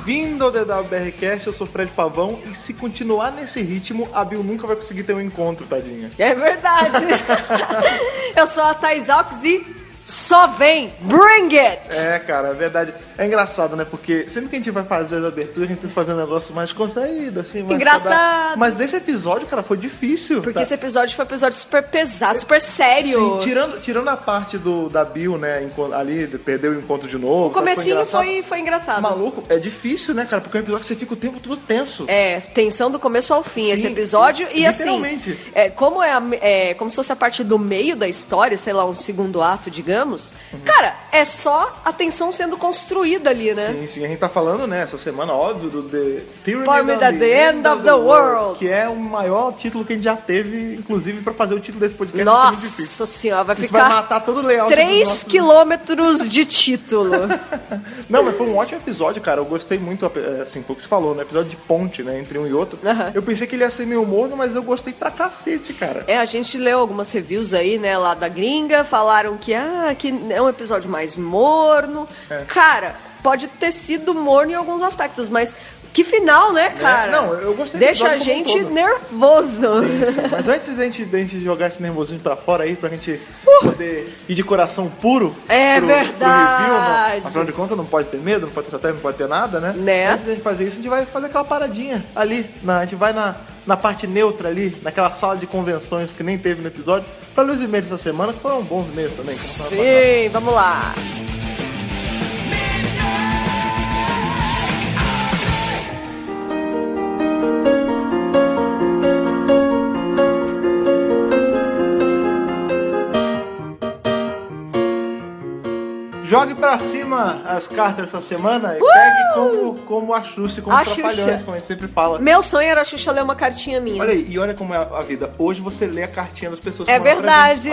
Bem-vindo ao DWBRcast, eu sou Fred Pavão e se continuar nesse ritmo, a Bill nunca vai conseguir ter um encontro, tadinha. É verdade. Eu sou a Thais Alves e só vem, bring it! É, cara, é verdade. É engraçado, né? Porque sempre que a gente vai fazer as aberturas, a gente tenta fazer um negócio mais contraído, assim. Mais engraçado. Mas nesse episódio, cara, foi difícil. Porque esse episódio foi um episódio super pesado, super sério. Sim, tirando a parte da Bill, né? Ali, perdeu o encontro de novo. O comecinho foi engraçado. Maluco, é difícil, né, cara? Porque é um episódio que você fica o tempo todo tenso. É, tensão do começo ao fim, sim, esse episódio. E literalmente. assim, como se fosse a parte do meio da história, sei lá, um segundo ato, digamos. Cara, é só a tensão sendo construída ali, né? Sim, a gente tá falando, né, essa semana, óbvio, do The Pyramid at the End of the World. Que é o maior título que a gente já teve, inclusive, pra fazer o título desse podcast. Nossa senhora, vai ficar... vai matar todo o layout 3 quilômetros de título. Não, mas foi um ótimo episódio, cara. Eu gostei muito, assim, foi o que você falou, né? Episódio de ponte, né, entre um e outro. Eu pensei que ele ia ser meio morno, mas eu gostei pra cacete, cara. A gente leu algumas reviews aí, né, lá da gringa, falaram que é um episódio mais morno. Cara, pode ter sido morno em alguns aspectos, mas que final, né, cara? Não, eu gostei. Deixa a gente nervoso. Sim. Mas antes da gente jogar esse nervosinho pra fora aí, pra gente poder ir de coração puro verdade. Pro review, afinal de contas não pode ter medo, não pode ter estratégia, não pode ter nada, né? Antes da gente fazer isso, a gente vai fazer aquela paradinha ali, a gente vai na parte neutra ali, naquela sala de convenções que nem teve no episódio, pra ler os e-mails da semana, que foram bons e-mails também. Sim, vamos lá. Jogue pra cima as cartas dessa semana e pegue como a Xuxa, como os Trapalhões, como a gente sempre fala. Meu sonho era a Xuxa ler uma cartinha minha. Olha aí, e olha como é a vida. Hoje você lê a cartinha das pessoas. É verdade,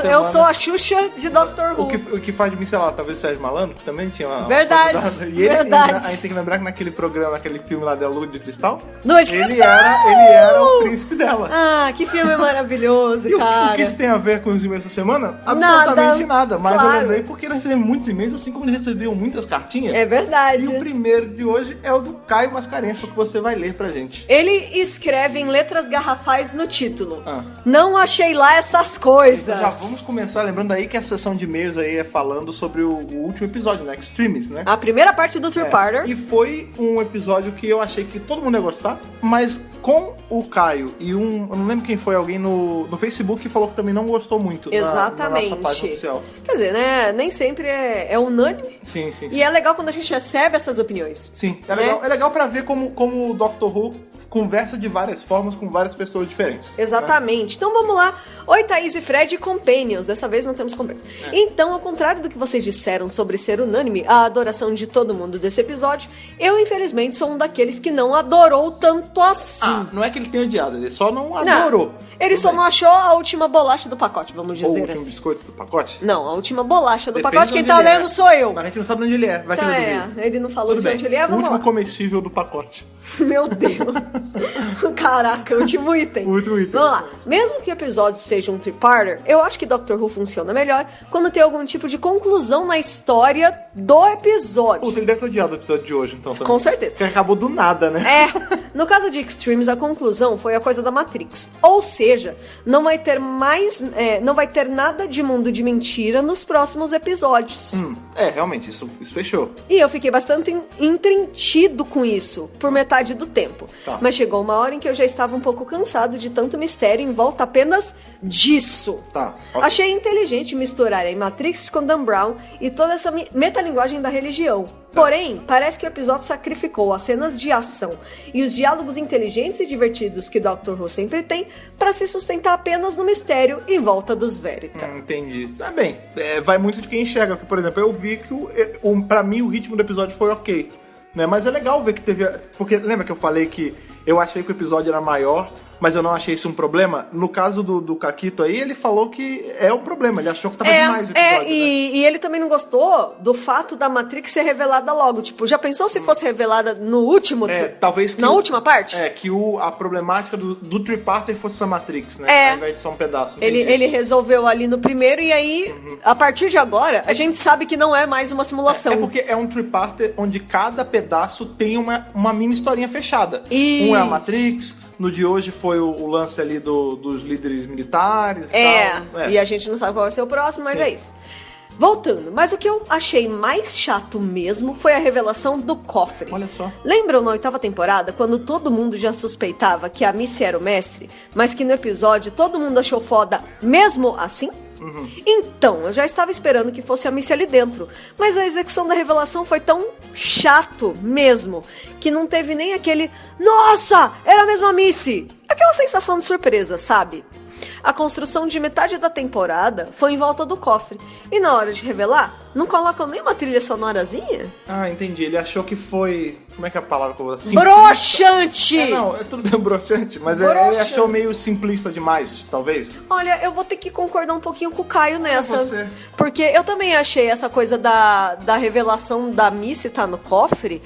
Eu sou a Xuxa de Dr. Who. O que faz de mim, sei lá, talvez o Sérgio Malandro, que também tinha uma... Verdade, e a gente tem que lembrar que naquele programa, naquele filme lá da Lua de Cristal, ele era o príncipe dela. Ah, que filme maravilhoso, cara. O que isso tem a ver com os e-mails dessa semana? Absolutamente nada. Mas claro. Eu lembrei porque nós recebemos muitos e-mails, assim como eles receberam muitas cartinhas. É verdade. E o primeiro de hoje é o do Caio Mascarenhas, que você vai ler pra gente. Ele escreve em letras garrafais no título. Não achei lá essas coisas. Então já vamos começar lembrando aí que a sessão de e-mails aí é falando sobre o último episódio, né? Extremis, né? A primeira parte do three-parter. E foi um episódio que eu achei que todo mundo ia gostar, mas com o Caio e eu não lembro quem foi, alguém no Facebook que falou que também não gostou muito. Exatamente. Na nossa página oficial. Quer dizer, né? Nem sempre é unânime. Sim. E é legal quando a gente recebe essas opiniões. Sim, é legal pra ver como o Dr. Who conversa de várias formas com várias pessoas diferentes. Exatamente. Né? Então vamos lá. Oi, Thaís e Fred, Companions. Dessa vez não temos Companions. Então, ao contrário do que vocês disseram sobre ser unânime a adoração de todo mundo desse episódio, eu, infelizmente, sou um daqueles que não adorou tanto assim. Não é que ele tenha odiado, ele só não adorou. Ele só não achou a última bolacha do pacote, vamos dizer assim. O último biscoito do pacote? Não, a última bolacha do pacote. Quem tá lendo sou eu. Mas a gente não sabe onde ele é. Vai que ele não falou de onde ele é, vamos lá. O último comestível do pacote. Meu Deus. Caraca, o último item. O último item. Vamos lá. Mesmo que o episódio seja um three-parter, eu acho que Doctor Who funciona melhor quando tem algum tipo de conclusão na história do episódio. Puta, ele deve ter odiado o episódio de hoje, então. Com certeza. Porque acabou do nada, né? No caso de Extremes, a conclusão foi a coisa da Matrix. Ou seja, não vai ter nada de mundo de mentira nos próximos episódios. Realmente, isso fechou. E eu fiquei bastante entretido com isso, por metade do tempo. Mas chegou uma hora em que eu já estava um pouco cansado de tanto mistério em volta apenas disso. Okay. Achei inteligente misturar a Matrix com Dan Brown e toda essa metalinguagem da religião. Porém, parece que o episódio sacrificou as cenas de ação e os diálogos inteligentes e divertidos que Dr. Who sempre tem para se sustentar apenas no mistério em volta dos Verita. Entendi. Tá bem. Vai muito de quem enxerga. Por exemplo, eu vi que pra mim o ritmo do episódio foi ok. Né? Mas é legal ver que teve... Porque lembra que eu falei que eu achei que o episódio era maior, mas eu não achei isso um problema. No caso do Caquito aí, ele falou que é um problema, ele achou que tava demais o episódio. E ele também não gostou do fato da Matrix ser revelada logo. Tipo, já pensou se fosse revelada no último... talvez que na última parte? Que a problemática do Triparter fosse a Matrix, né? Ao invés de só um pedaço. Ele resolveu ali no primeiro e aí, a partir de agora, a gente sabe que não é mais uma simulação. É porque é um Triparter onde cada pedaço tem uma mini historinha fechada. Isso. Um é a Matrix... No de hoje foi o lance ali dos líderes militares e tal. E a gente não sabe qual vai ser o próximo, mas é isso. Voltando, mas o que eu achei mais chato mesmo foi a revelação do cofre. Olha só. Lembram na 8ª temporada, quando todo mundo já suspeitava que a Missy era o mestre, mas que no episódio todo mundo achou foda mesmo assim? Então, eu já estava esperando que fosse a Missy ali dentro, mas a execução da revelação foi tão chato mesmo, que não teve nem aquele nossa, era mesmo a Missy! Aquela sensação de surpresa, sabe? A construção de metade da temporada foi em volta do cofre. E na hora de revelar, não colocam nem uma trilha sonorazinha? Ah, entendi. Ele achou que foi... Como é que é a palavra que eu vou usar? Broxante! Não, é tudo bem broxante, mas ele achou meio simplista demais, talvez. Olha, eu vou ter que concordar um pouquinho com o Caio nessa. Porque eu também achei essa coisa da revelação da Missy tá no cofre.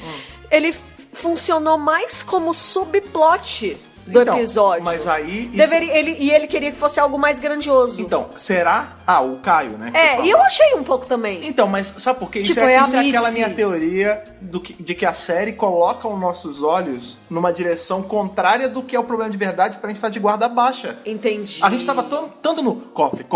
Ele funcionou mais como subplot do episódio. Mas aí... Ele queria que fosse algo mais grandioso. Então, será... o Caio, né? E eu achei um pouco também. Então, mas sabe por quê? Tipo, isso é aquela minha teoria de que a série coloca os nossos olhos numa direção contrária do que é o problema de verdade pra gente estar de guarda baixa. Entendi. A gente tava tanto no cofre,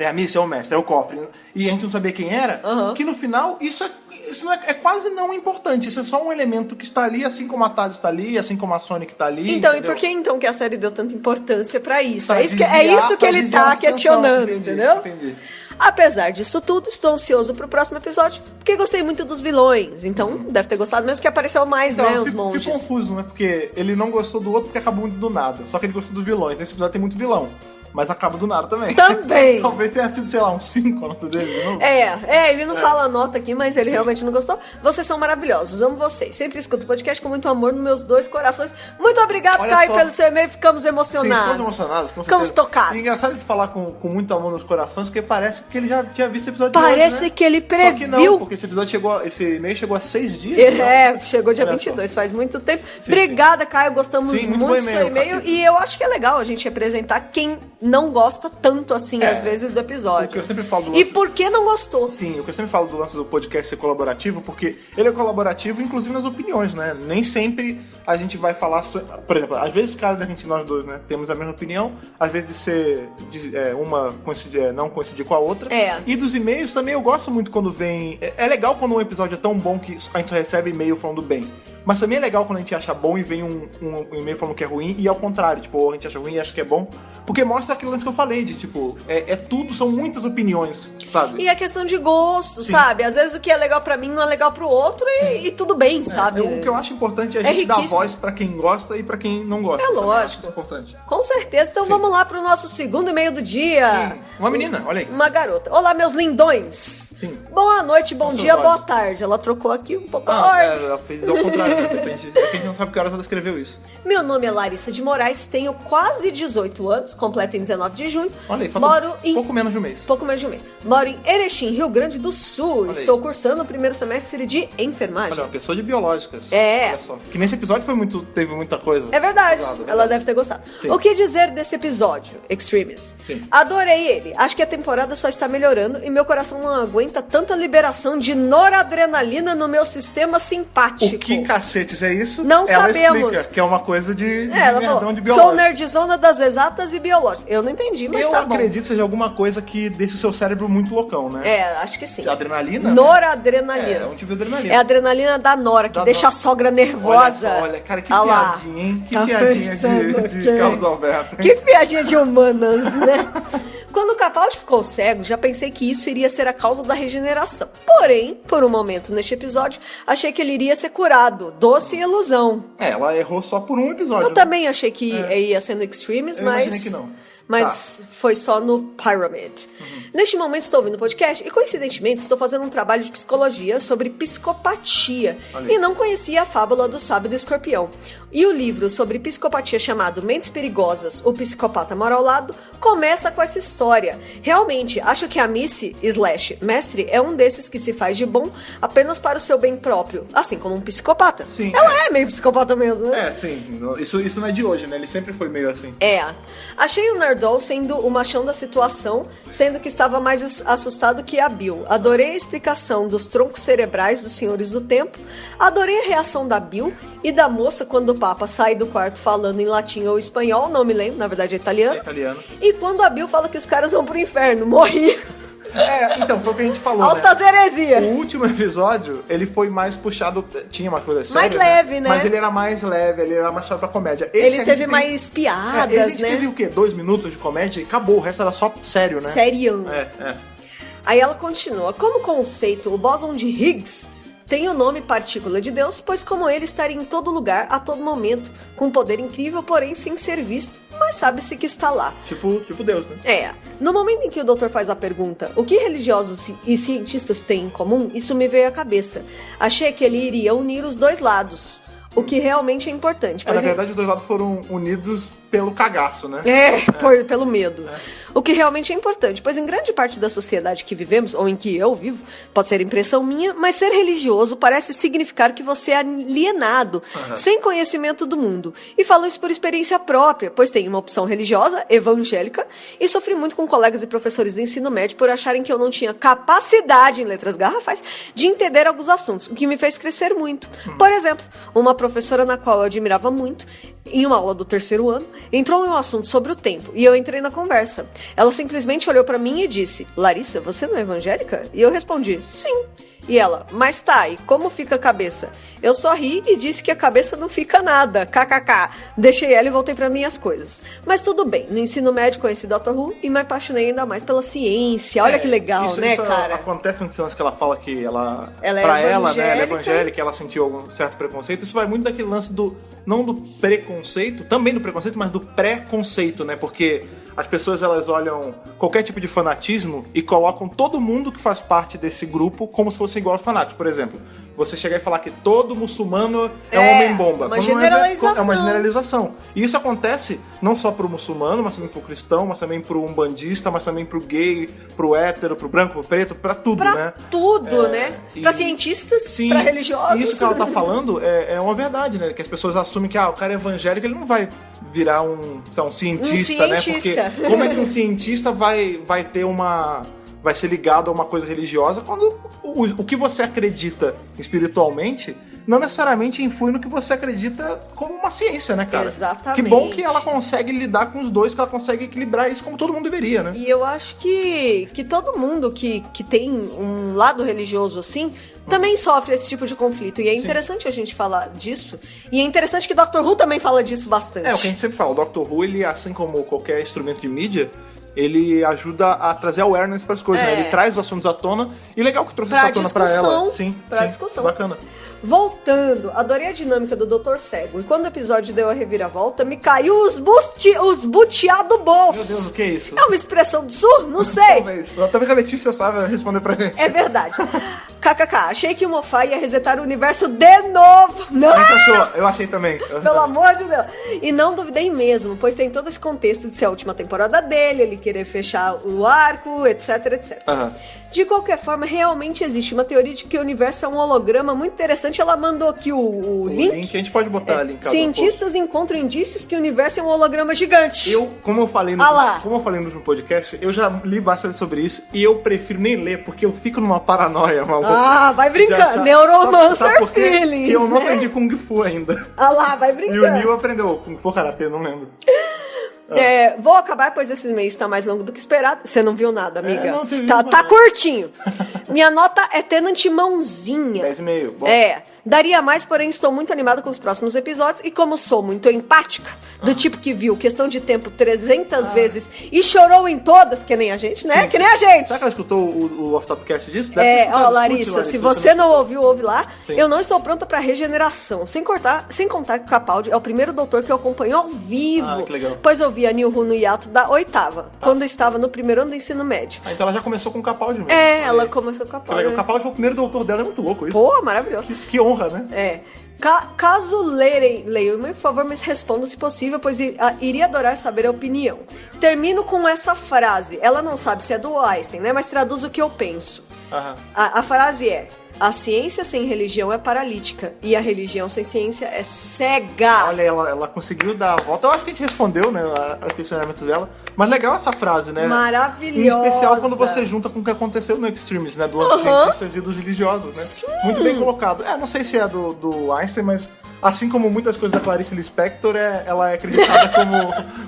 a Missy é o mestre, é o cofre, e a gente não sabia quem era, que no final isso é quase não importante. Isso é só um elemento que está ali, assim como a Taz está ali, assim como a Sonic está ali. Então, entendeu? E por que então que a série deu tanta importância pra isso? Pra é isso que ele tá questionando, entendeu? Entendi. Apesar disso tudo, estou ansioso pro próximo episódio, porque gostei muito dos vilões. Então, deve ter gostado mesmo que apareceu mais, né, os monges. Fico confuso, né? Porque ele não gostou do outro porque acabou muito do nada. Só que ele gostou do vilão. Então esse episódio tem muito vilão. Mas acaba do nada também. Também. Talvez tenha sido, sei lá, um 5 a nota dele de novo. Ele não fala a nota aqui, mas ele realmente não gostou. Vocês são maravilhosos, amo vocês. Sempre escuto o podcast com muito amor nos meus 2 corações. Muito obrigado, Caio, pelo seu e-mail. Ficamos emocionados. Sim, ficamos emocionados. Ficamos tocados. E engraçado de falar com muito amor nos corações, porque parece que ele já tinha visto o episódio Parece de hoje, né? que ele previu. Só que não, porque esse e-mail chegou há 6 dias. Chegou dia 22, faz muito tempo. Obrigada, Caio, gostamos muito do seu e-mail. E eu acho que é legal a gente representar quem não gosta tanto assim, às vezes, do episódio. O que eu sempre falo do lance... E por que não gostou? Sim, o que eu sempre falo do lance do podcast ser colaborativo, porque ele é colaborativo, inclusive nas opiniões, né? Nem sempre a gente vai falar... Por exemplo, às vezes, caso da gente, nós dois, né, temos a mesma opinião, às vezes uma não coincidir com a outra. E dos e-mails também eu gosto muito quando vem... É legal quando um episódio é tão bom que a gente só recebe e-mail falando bem. Mas também é legal quando a gente acha bom e vem um e-mail falando que é ruim, e ao contrário, tipo, a gente acha ruim e acha que é bom. Porque mostra aquilo que eu falei, de tipo, tudo, são muitas opiniões, sabe? E é questão de gosto, sabe? Às vezes o que é legal pra mim não é legal pro outro e tudo bem, sabe? O que eu acho importante é a gente dar voz pra quem gosta e pra quem não gosta. É lógico. Isso é importante. Com certeza. Então vamos lá pro nosso segundo e-mail do dia. Sim. Uma menina, olha aí. Uma garota. Olá, meus lindões. Sim. Boa noite, bom dia, boa tarde. Ela trocou aqui um pouco a ordem. Ela fez ao contrário, né? Depende. A gente não sabe que horas ela escreveu isso. Meu nome é Larissa de Moraes, tenho quase 18 anos, completo em 19 de junho. Olha aí, falou pouco menos de um mês. Pouco menos de um mês. Moro em Erechim, Rio Grande do Sul. Olha Estou aí. cursando o primeiro semestre de enfermagem. Olha, uma pessoa de biológicas. Olha só. Que nesse episódio teve muita coisa. É verdade. Ela deve ter gostado. Sim. O que dizer desse episódio, Extremis? Sim. Adorei ele. Acho que a temporada só está melhorando e meu coração não aguenta tanta liberação de noradrenalina no meu sistema simpático. O que cacetes é isso? Não ela sabemos. Explica que é uma coisa de ela nerdão falou, de biológica. sou nerdzona das exatas e biológicas. Eu não entendi, mas eu tá bom. acredito que seja alguma coisa que deixa o seu cérebro muito loucão, né? Acho que sim. Adrenalina? Noradrenalina. É um tipo de adrenalina. É a adrenalina da Nora, que deixa a sogra nervosa. Olha, cara, que piadinha, hein? Que piadinha de Carlos Alberto. Que piadinha de humanas, né? Quando o Capaldi ficou cego, já pensei que isso iria ser a causa da regeneração. Porém, por um momento neste episódio, achei que ele iria ser curado. Doce ilusão. Ela errou só por um episódio. Eu também achei que ia ser no Extremes, eu mas... imaginei que não. mas foi só no Pyramid. Neste momento estou ouvindo o podcast e, coincidentemente, estou fazendo um trabalho de psicologia sobre psicopatia e não conhecia a fábula do sábio e do escorpião. E o livro sobre psicopatia chamado Mentes Perigosas, O Psicopata Mora ao Lado, começa com essa história. Realmente, acho que a Missy/Mestre é um desses que se faz de bom apenas para o seu bem próprio, assim como um psicopata. Sim, ela é meio psicopata mesmo, né? Sim. Isso não é de hoje, né? Ele sempre foi meio assim. Achei o Nerdol sendo o machão da situação, sendo que estava mais assustado que a Bill. Adorei a explicação dos troncos cerebrais dos Senhores do Tempo. Adorei a reação da Bill e da moça quando o Papa sai do quarto falando em latim ou espanhol, não me lembro, na verdade é italiano. É italiano. E quando a Bill fala que os caras vão pro inferno, morri. Então, foi o que a gente falou, Altas heresia. O último episódio, ele foi mais puxado, tinha uma coisa séria, mais leve, né? Mas ele era mais leve, ele era mais puxado pra comédia. Ele teve mais piadas, a gente teve o quê? 2 minutos de comédia e acabou, o resto era só sério, né? Serião. Aí ela continua, como conceito, o bóson de Higgs tem o nome partícula de Deus, pois como ele estaria em todo lugar, a todo momento, com um poder incrível, porém sem ser visto, mas sabe-se que está lá. Tipo Deus, né? No momento em que o doutor faz a pergunta, o que religiosos e cientistas têm em comum, isso me veio à cabeça. Achei que ele iria unir os dois lados, o que realmente é importante. Na verdade, os dois lados foram unidos pelo cagaço, né? Pelo medo. O que realmente é importante, pois em grande parte da sociedade que vivemos, ou em que eu vivo, pode ser impressão minha, mas ser religioso parece significar que você é alienado, sem conhecimento do mundo. E falo isso por experiência própria, pois tenho uma opção religiosa, evangélica, e sofri muito com colegas e professores do ensino médio por acharem que eu não tinha capacidade, em letras garrafais, de entender alguns assuntos, o que me fez crescer muito. Por exemplo, uma professora na qual eu admirava muito, em uma aula do 3º ano, entrou em um assunto sobre o tempo, e eu entrei na conversa. Ela simplesmente olhou pra mim e disse, Larissa, você não é evangélica? E eu respondi, sim. E ela, mas tá, e como fica a cabeça? Eu só ri e disse que a cabeça não fica nada, kkk. Deixei ela e voltei para minhas coisas. Mas tudo bem, no ensino médio conheci Dr. Who e me apaixonei ainda mais pela ciência. Olha que legal, isso, né, isso cara? Acontece muitas cenas que ela fala que ela é pra ela, né, ela é evangélica, ela sentiu algum certo preconceito. Isso vai muito daquele lance não do preconceito, também do preconceito, mas do pré-conceito, né? Porque as pessoas, elas olham qualquer tipo de fanatismo e colocam todo mundo que faz parte desse grupo como se fosse igual aos fanáticos. Por exemplo, você chegar e falar que todo muçulmano é um homem-bomba. Uma generalização. É uma generalização. E isso acontece não só pro muçulmano, mas também pro cristão, mas também pro umbandista, mas também pro gay, pro hétero, pro branco, pro preto, pra tudo, né? Pra tudo, né? Pra cientistas, sim, pra religiosos. Isso que ela tá falando é uma verdade, né? Que as pessoas assumem que o cara é evangélico, ele não vai virar um cientista, né? Porque como é que um cientista vai ter vai ser ligado a uma coisa religiosa quando o que você acredita espiritualmente não necessariamente influi no que você acredita como uma ciência, né, cara? Exatamente. Que bom que ela consegue lidar com os dois, que ela consegue equilibrar isso como todo mundo deveria, né? E eu acho que todo mundo que tem um lado religioso assim também sofre esse tipo de conflito. E é interessante a gente falar disso. E é interessante que Dr. Who também fala disso bastante. É, o que a gente sempre fala. O Dr. Who, ele, assim como qualquer instrumento de mídia, ele ajuda a trazer awareness para as coisas, né? Ele traz os assuntos à tona. E legal que trouxe isso à tona para ela. Sim, pra discussão. Bacana. Voltando, adorei a dinâmica do Dr. Cego. E quando o episódio deu a reviravolta, me caiu os butiá do bolso. Meu Deus, o que é isso? É uma expressão de sul? Não sei. Talvez a Letícia saiba responder pra gente. É verdade. KKK, achei que o Moffat ia resetar o universo de novo. Não! A gente achou, eu achei também. Pelo amor de Deus. E não duvidei mesmo, pois tem todo esse contexto de ser a última temporada dele, ele querer fechar o arco, etc, etc. De qualquer forma, realmente existe uma teoria de que o universo é um holograma muito interessante. Ela mandou aqui o link. A gente pode botar ali em casa. Cientistas encontram indícios que o universo é um holograma gigante. Como eu falei no último podcast, eu já li bastante sobre isso e eu prefiro nem ler, porque eu fico numa paranoia, maluco. Ah, vai brincando. Neuromancer feelings, que eu não aprendi Kung Fu ainda. Ah lá, vai brincando. E o Neil aprendeu Kung Fu Karate, não lembro. Vou acabar, pois esse mês tá mais longo do que esperado. Você não viu nada, amiga? Não, tá curtinho. Minha nota é Tenant Mãozinha. 10,5. Bom. Daria mais, porém estou muito animada com os próximos episódios. E como sou muito empática, do tipo que viu Questão de Tempo 300 vezes e chorou em todas, que nem a gente, né? Sim, que nem a gente. Será que ela escutou o Off-Topcast disso? Larissa, se você não ouviu, ouve lá. Sim. Eu não estou pronta pra regeneração. Sem contar que o Capaldi é o primeiro doutor que eu acompanho ao vivo. Que legal. Pois ouvi vi a New Who no hiato da 8ª, quando estava no primeiro ano do ensino médio. Então ela já começou com o Capaldi mesmo. Ela começou com o Capaldi. O Capaldi foi o primeiro doutor dela, é muito louco isso. Pô, maravilhoso. Que honra, né? Caso leiam, por favor, me respondam se possível, pois iria adorar saber a opinião. Termino com essa frase. Ela não sabe se é do Einstein, né? Mas traduz o que eu penso. A frase é: a ciência sem religião é paralítica e a religião sem ciência é cega. Olha, ela conseguiu dar a volta. Eu acho que a gente respondeu, né, os questionamentos dela. Mas legal essa frase, né? Maravilhosa. Em especial quando você junta com o que aconteceu no Extremes, né? Do dos cientistas e dos religiosos, né? Sim. Muito bem colocado. Não sei se é do Einstein, mas assim como muitas coisas da Clarice Lispector, ela é acreditada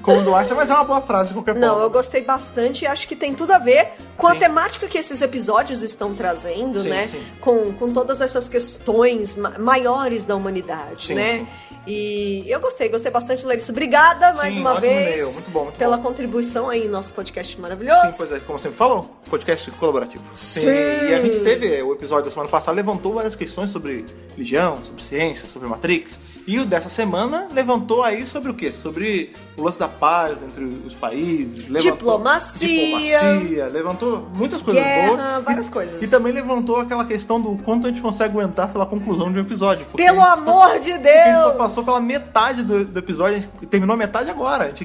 como do Einstein, mas é uma boa frase de qualquer forma. Não, eu gostei bastante e acho que tem tudo a ver com a temática que esses episódios estão trazendo, né? Sim. Com todas essas questões maiores da humanidade, né? Sim. E eu gostei bastante, Larissa. Obrigada mais uma vez. E-mail. Muito bom. Pela contribuição aí no nosso podcast maravilhoso. Sim, pois é, como sempre falou, podcast colaborativo. Sim. E a gente teve o episódio da semana passada, levantou várias questões sobre religião, sobre ciência, sobre Matrix. E o dessa semana levantou aí sobre o quê? Sobre o lance da paz entre os países. Diplomacia. Levantou muitas coisas boas. Várias coisas. E também levantou aquela questão do quanto a gente consegue aguentar pela conclusão de um episódio. Pelo amor de Deus! A gente só passou pela metade do episódio, a gente terminou a metade agora. A gente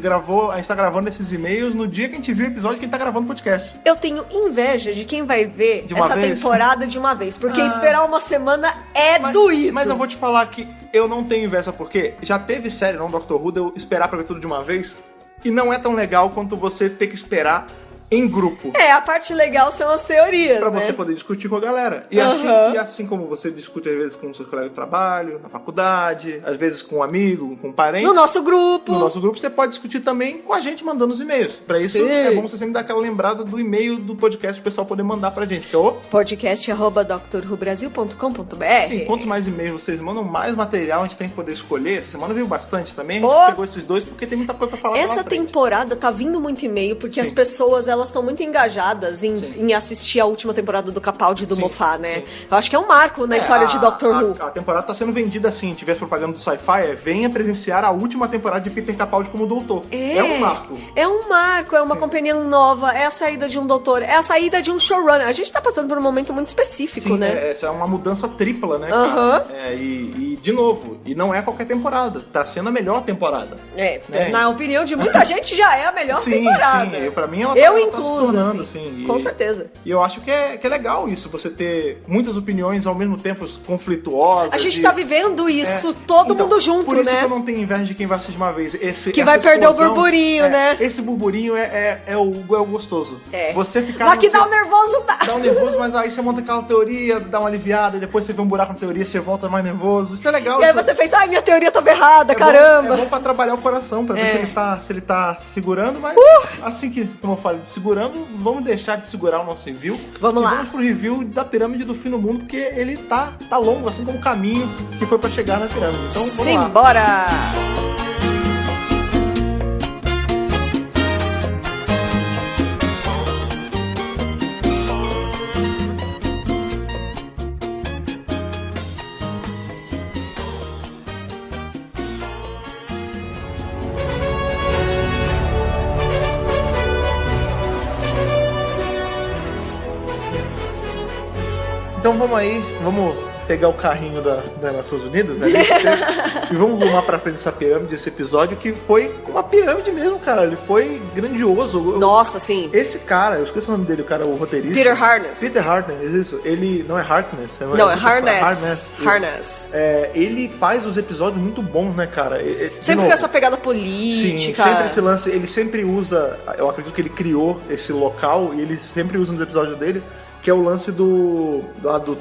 tá gravando esses e-mails no dia que a gente viu o episódio que a gente tá gravando o podcast. Eu tenho inveja de quem vai ver essa temporada de uma vez, porque esperar uma semana doído. Mas eu vou te falar que eu não tenho inveja, porque já teve série, não Doctor Who, de eu esperar pra ver tudo de uma vez, e não é tão legal quanto você ter que esperar em grupo. A parte legal são as teorias, pra né? você poder discutir com a galera. E assim como você discute às vezes com o seu colega de trabalho, na faculdade, às vezes com um amigo, com um parente. No nosso grupo, você pode discutir também com a gente mandando os e-mails. Pra isso é bom você sempre dar aquela lembrada do e-mail do podcast pro pessoal poder mandar pra gente, que é o podcast@drrubrasil.com.br. Sim, quanto mais e-mails vocês mandam, mais material a gente tem que poder escolher. Essa semana veio bastante também, a gente pegou esses dois porque tem muita coisa pra falar. Essa temporada tá vindo muito e-mail porque as pessoas, elas estão muito engajadas em assistir a última temporada do Capaldi e do Moffat, né? Eu acho que é um marco na história de Doctor Who. A temporada tá sendo vendida assim, tivesse propaganda do Sci-Fi, venha presenciar a última temporada de Peter Capaldi como doutor. É um marco. É um marco, é uma companhia nova, é a saída de um doutor, é a saída de um showrunner. A gente tá passando por um momento muito específico, né? Essa é uma mudança tripla, né, cara? E de novo, e não é qualquer temporada, tá sendo a melhor temporada. Né? Na opinião de muita gente já é a melhor temporada. Sim, pra mim ela tá se tornando, assim. Com certeza. E eu acho que é legal isso, você ter muitas opiniões ao mesmo tempo conflituosas. A gente tá vivendo isso, todo mundo junto, né? Por isso que eu não tenho inveja de quem vai assistir uma vez. Que vai perder o burburinho, né? Esse burburinho é o gostoso. Você ficar... Mas que dá um nervoso, dá um nervoso, mas aí você monta aquela teoria, dá uma aliviada, e depois você vê um buraco na teoria, você volta mais nervoso. Isso é legal. E aí você fez, minha teoria tava errada, caramba. É bom pra trabalhar o coração, pra ver se ele tá segurando, mas assim que, como eu falei, segurando, vamos deixar de segurar o nosso review. Vamos lá. Vamos pro review da Pirâmide do Fim do Mundo, porque ele tá longo, assim como o caminho que foi pra chegar na pirâmide. Então, vamos lá. Simbora! Então vamos pegar o carrinho das Nações Unidas, né? E vamos rumar pra frente dessa pirâmide, esse episódio que foi uma pirâmide mesmo, cara. Ele foi grandioso. Nossa, sim. Esse cara, eu esqueci o nome dele, o roteirista. Peter Harness. Peter Harness, isso. Ele não é Harkness. Não, é Harness. Ele faz os episódios muito bons, né, cara? Sempre com essa pegada política. Sim, sempre esse lance. Ele sempre usa, eu acredito que ele criou esse local e ele sempre usa nos episódios dele, que é o lance do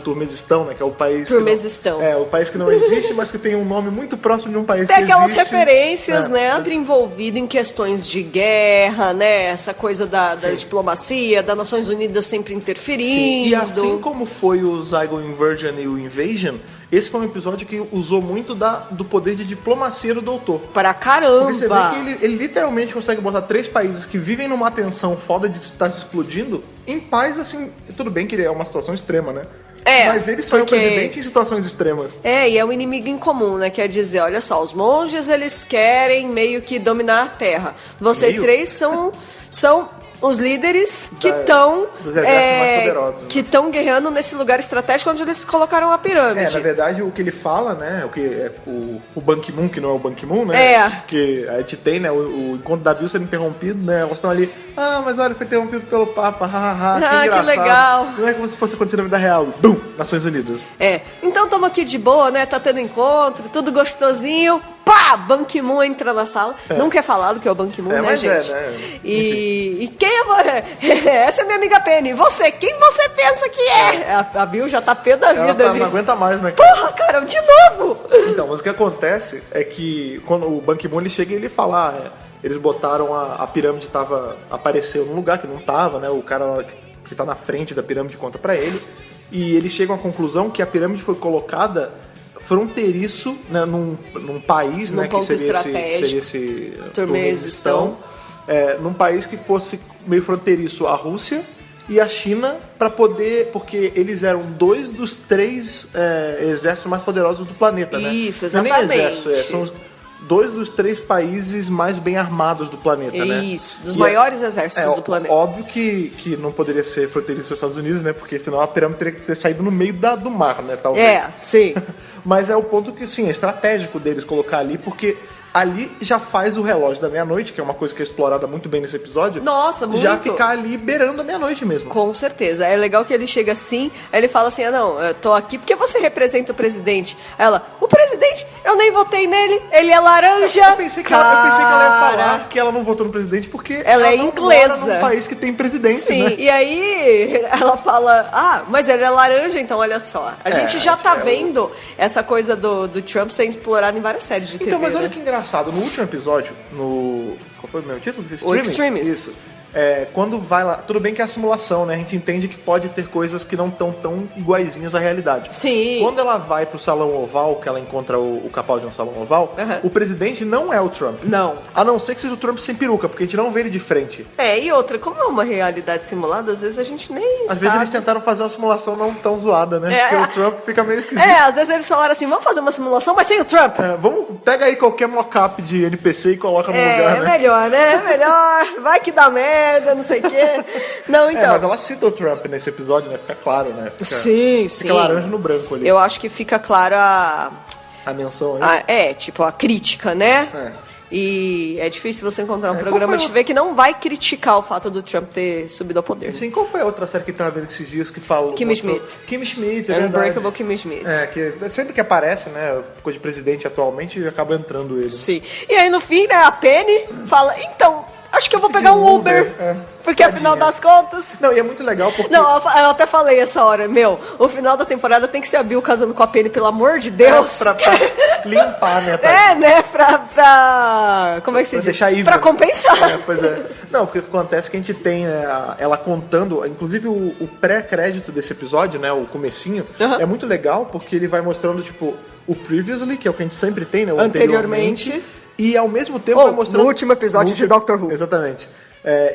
Turmesistão, né? Que é o país... Turmesistão. O país que não existe, mas que tem um nome muito próximo de um país tem que existe. Tem aquelas referências, né? Sempre envolvido em questões de guerra, né? Essa coisa da diplomacia, das Nações Unidas sempre interferindo. Sim. E assim como foi o Zygon Inversion e o Invasion, esse foi um episódio que usou muito do poder de diplomacia do doutor. Pra caramba! Porque você vê que ele literalmente consegue botar 3 países que vivem numa tensão foda de estar se explodindo em paz, assim. Tudo bem que é uma situação extrema, né? Mas ele só é o presidente em situações extremas. E é o inimigo em comum, né? Quer dizer, olha só, os monges, eles querem meio que dominar a Terra. Vocês três são os líderes que estão que estão guerreando nesse lugar estratégico onde eles colocaram a pirâmide. Na verdade, o que ele fala, né, o que é o Ban Ki-moon, que não é o Ban Ki-moon, né? Que a gente tem, né, o encontro da Bill sendo interrompido, né? Elas estão ali, mas olha, foi interrompido pelo Papa, que engraçado. Que legal. Não é como se fosse acontecer na vida real. Bum! Nações Unidas. Então estamos aqui de boa, né? Tá tendo encontro, tudo gostosinho. Pá! Ban Ki-moon entra na sala. Nunca é falado que é o Ban Ki-moon, né, gente? E quem é você? Essa é minha amiga Penny. Você, quem você pensa que é? A Bill já tá pé da vida ali. Não aguenta mais, né? Porra, cara, de novo! Então, mas o que acontece é que quando o Ban Ki-moon ele chega e ele fala, eles botaram a pirâmide apareceu num lugar que não tava, né? O cara que tá na frente da pirâmide conta pra ele. E eles chegam à conclusão que a pirâmide foi colocada fronteiriço, né, num país, num né, ponto que seria esse Turmesistão, num país que fosse meio fronteiriço à Rússia e à China, para poder, porque eles eram 2 dos 3 exércitos mais poderosos do planeta, né? Isso, exatamente. Não é nem exército, são 2 dos 3 países mais bem armados do planeta, né? Isso, dos maiores exércitos do planeta. Óbvio que não poderia ser fronteiriço aos Estados Unidos, né? Porque senão a pirâmide teria que ser saído no meio do mar, né? Talvez. Sim. Mas é o ponto que, sim, é estratégico deles colocar ali, porque ali já faz o relógio da meia-noite, que é uma coisa que é explorada muito bem nesse episódio. Nossa, muito. Já ficar ali beirando a meia-noite mesmo. Com certeza. É legal que ele chega assim, aí ele fala assim, eu tô aqui porque você representa o presidente. Aí ela, o presidente? Eu nem votei nele, ele é laranja. Eu pensei que ela ia falar que ela não votou no presidente porque ela é inglesa. Mora num país que tem presidente, sim, né? E aí ela fala, mas ele é laranja, então olha só. A gente já tá vendo essa coisa do Trump sendo explorada em várias séries de TV. Então, mas olha que engraçado. No último episódio, qual foi o meu título? O Extremis. Isso. Quando vai lá, tudo bem que é a simulação, né? A gente entende que pode ter coisas que não estão tão iguaizinhas à realidade. Sim. Quando ela vai pro salão oval, que ela encontra o Capaldi no salão oval, o presidente não é o Trump. Não. A não ser que seja o Trump sem peruca, porque a gente não vê ele de frente. E outra, como é uma realidade simulada, às vezes a gente nem Às vezes eles tentaram fazer uma simulação não tão zoada, né? Porque o Trump fica meio esquisito. Às vezes eles falaram assim, vamos fazer uma simulação, mas sem o Trump. Pega aí qualquer mock-up de NPC e coloca no lugar, né? Melhor, né? É melhor. Vai que dá merda, não sei o quê. Não, então. Mas ela cita o Trump nesse episódio, né? Fica claro, né? Sim. Fica laranja no branco ali. Eu acho que fica claro a menção aí. A crítica, né? E é difícil você encontrar um programa de TV que não vai criticar o fato do Trump ter subido ao poder. Sim, qual foi a outra série que tava vendo esses dias que falou? Kimmy Schmidt. Kimmy Schmidt, é Unbreakable Kimmy Schmidt. Que sempre que aparece, né, coisa de presidente atualmente, acaba entrando ele. Sim. E aí no fim, né, a Penny fala, então, acho que eu vou pegar um Uber. Porque afinal das contas... Não, e é muito legal porque... Não, eu até falei essa hora, o final da temporada tem que ser a Bill casando com a Penny, pelo amor de Deus. Pra limpar, né? Como é que se diz? Deixar pra compensar. Pois é. Não, porque o que acontece é que a gente tem, né, ela contando, inclusive o pré-crédito desse episódio, né, o comecinho, é muito legal porque ele vai mostrando, tipo, o previously, que é o que a gente sempre tem, né, o anteriormente. E ao mesmo tempo vai mostrando... No último episódio de Doctor Who. Exatamente.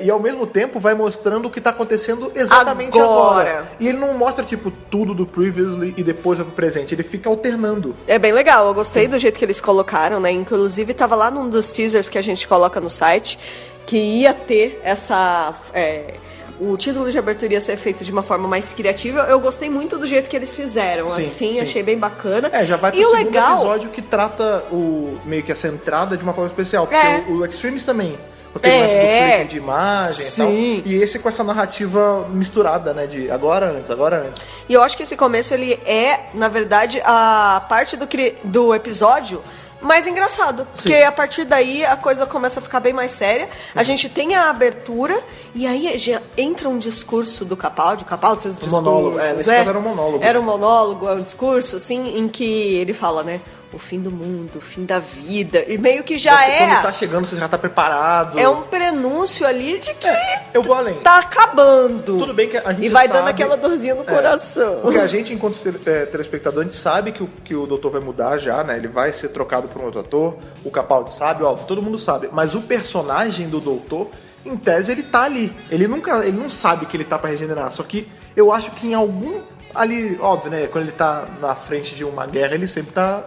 E ao mesmo tempo vai mostrando o que tá acontecendo exatamente agora. E ele não mostra, tipo, tudo do previously e depois vai pro presente. Ele fica alternando. É bem legal. Eu gostei do jeito que eles colocaram, né? Inclusive, tava lá num dos teasers que a gente coloca no site que ia ter essa... o título de abertura ia ser feito de uma forma mais criativa. Eu gostei muito do jeito que eles fizeram. Sim. Achei bem bacana. Já vai pro segundo episódio que trata meio que essa entrada de uma forma especial. Porque o Extremes também. Porque tem mais do clicker de imagem e tal. E esse com essa narrativa misturada, né? De agora antes. E eu acho que esse começo, ele na verdade, a parte do episódio mais engraçado. Porque a partir daí a coisa começa a ficar bem mais séria. A gente tem a abertura e aí já entra um discurso do Capaldi. Seus discursos. Monólogo. Nesse caso era um monólogo. Era um monólogo, um discurso, assim, em que ele fala, né? O fim do mundo, o fim da vida. E meio que já quando tá chegando, você já tá preparado. É um prenúncio ali de que eu vou além. Tá acabando. Tudo bem que a gente E vai dando aquela dorzinha no coração. Porque a gente, enquanto telespectador, a gente sabe que o doutor vai mudar já, né? Ele vai ser trocado por um outro ator. O Capaldi sabe, todo mundo sabe. Mas o personagem do doutor, em tese, ele tá ali. Ele não sabe que ele tá pra regenerar. Só que eu acho que em algum ali, óbvio, né? Quando ele tá na frente de uma guerra, ele sempre tá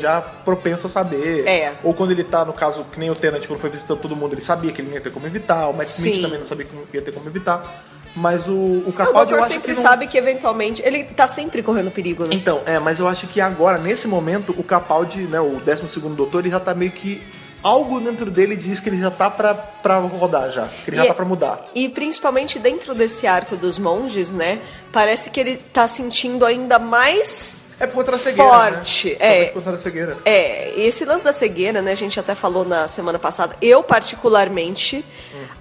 já propenso a saber. Ou quando ele tá, no caso, que nem o Tennant, quando foi visitando todo mundo, ele sabia que ele não ia ter como evitar. O Matt Smith também não sabia que ia ter como evitar. Mas o Capaldi, eu acho sempre que sabe que eventualmente ele tá sempre correndo perigo, né? Então, mas eu acho que agora, nesse momento, o Capaldi, né, o 12º doutor, ele já tá meio que... Algo dentro dele diz que ele já tá pra rodar já, que ele já tá pra mudar. E principalmente dentro desse arco dos monges, né, parece que ele tá sentindo ainda mais... por conta da cegueira, forte, né? Por conta da cegueira. E esse lance da cegueira, né, a gente até falou na semana passada, eu particularmente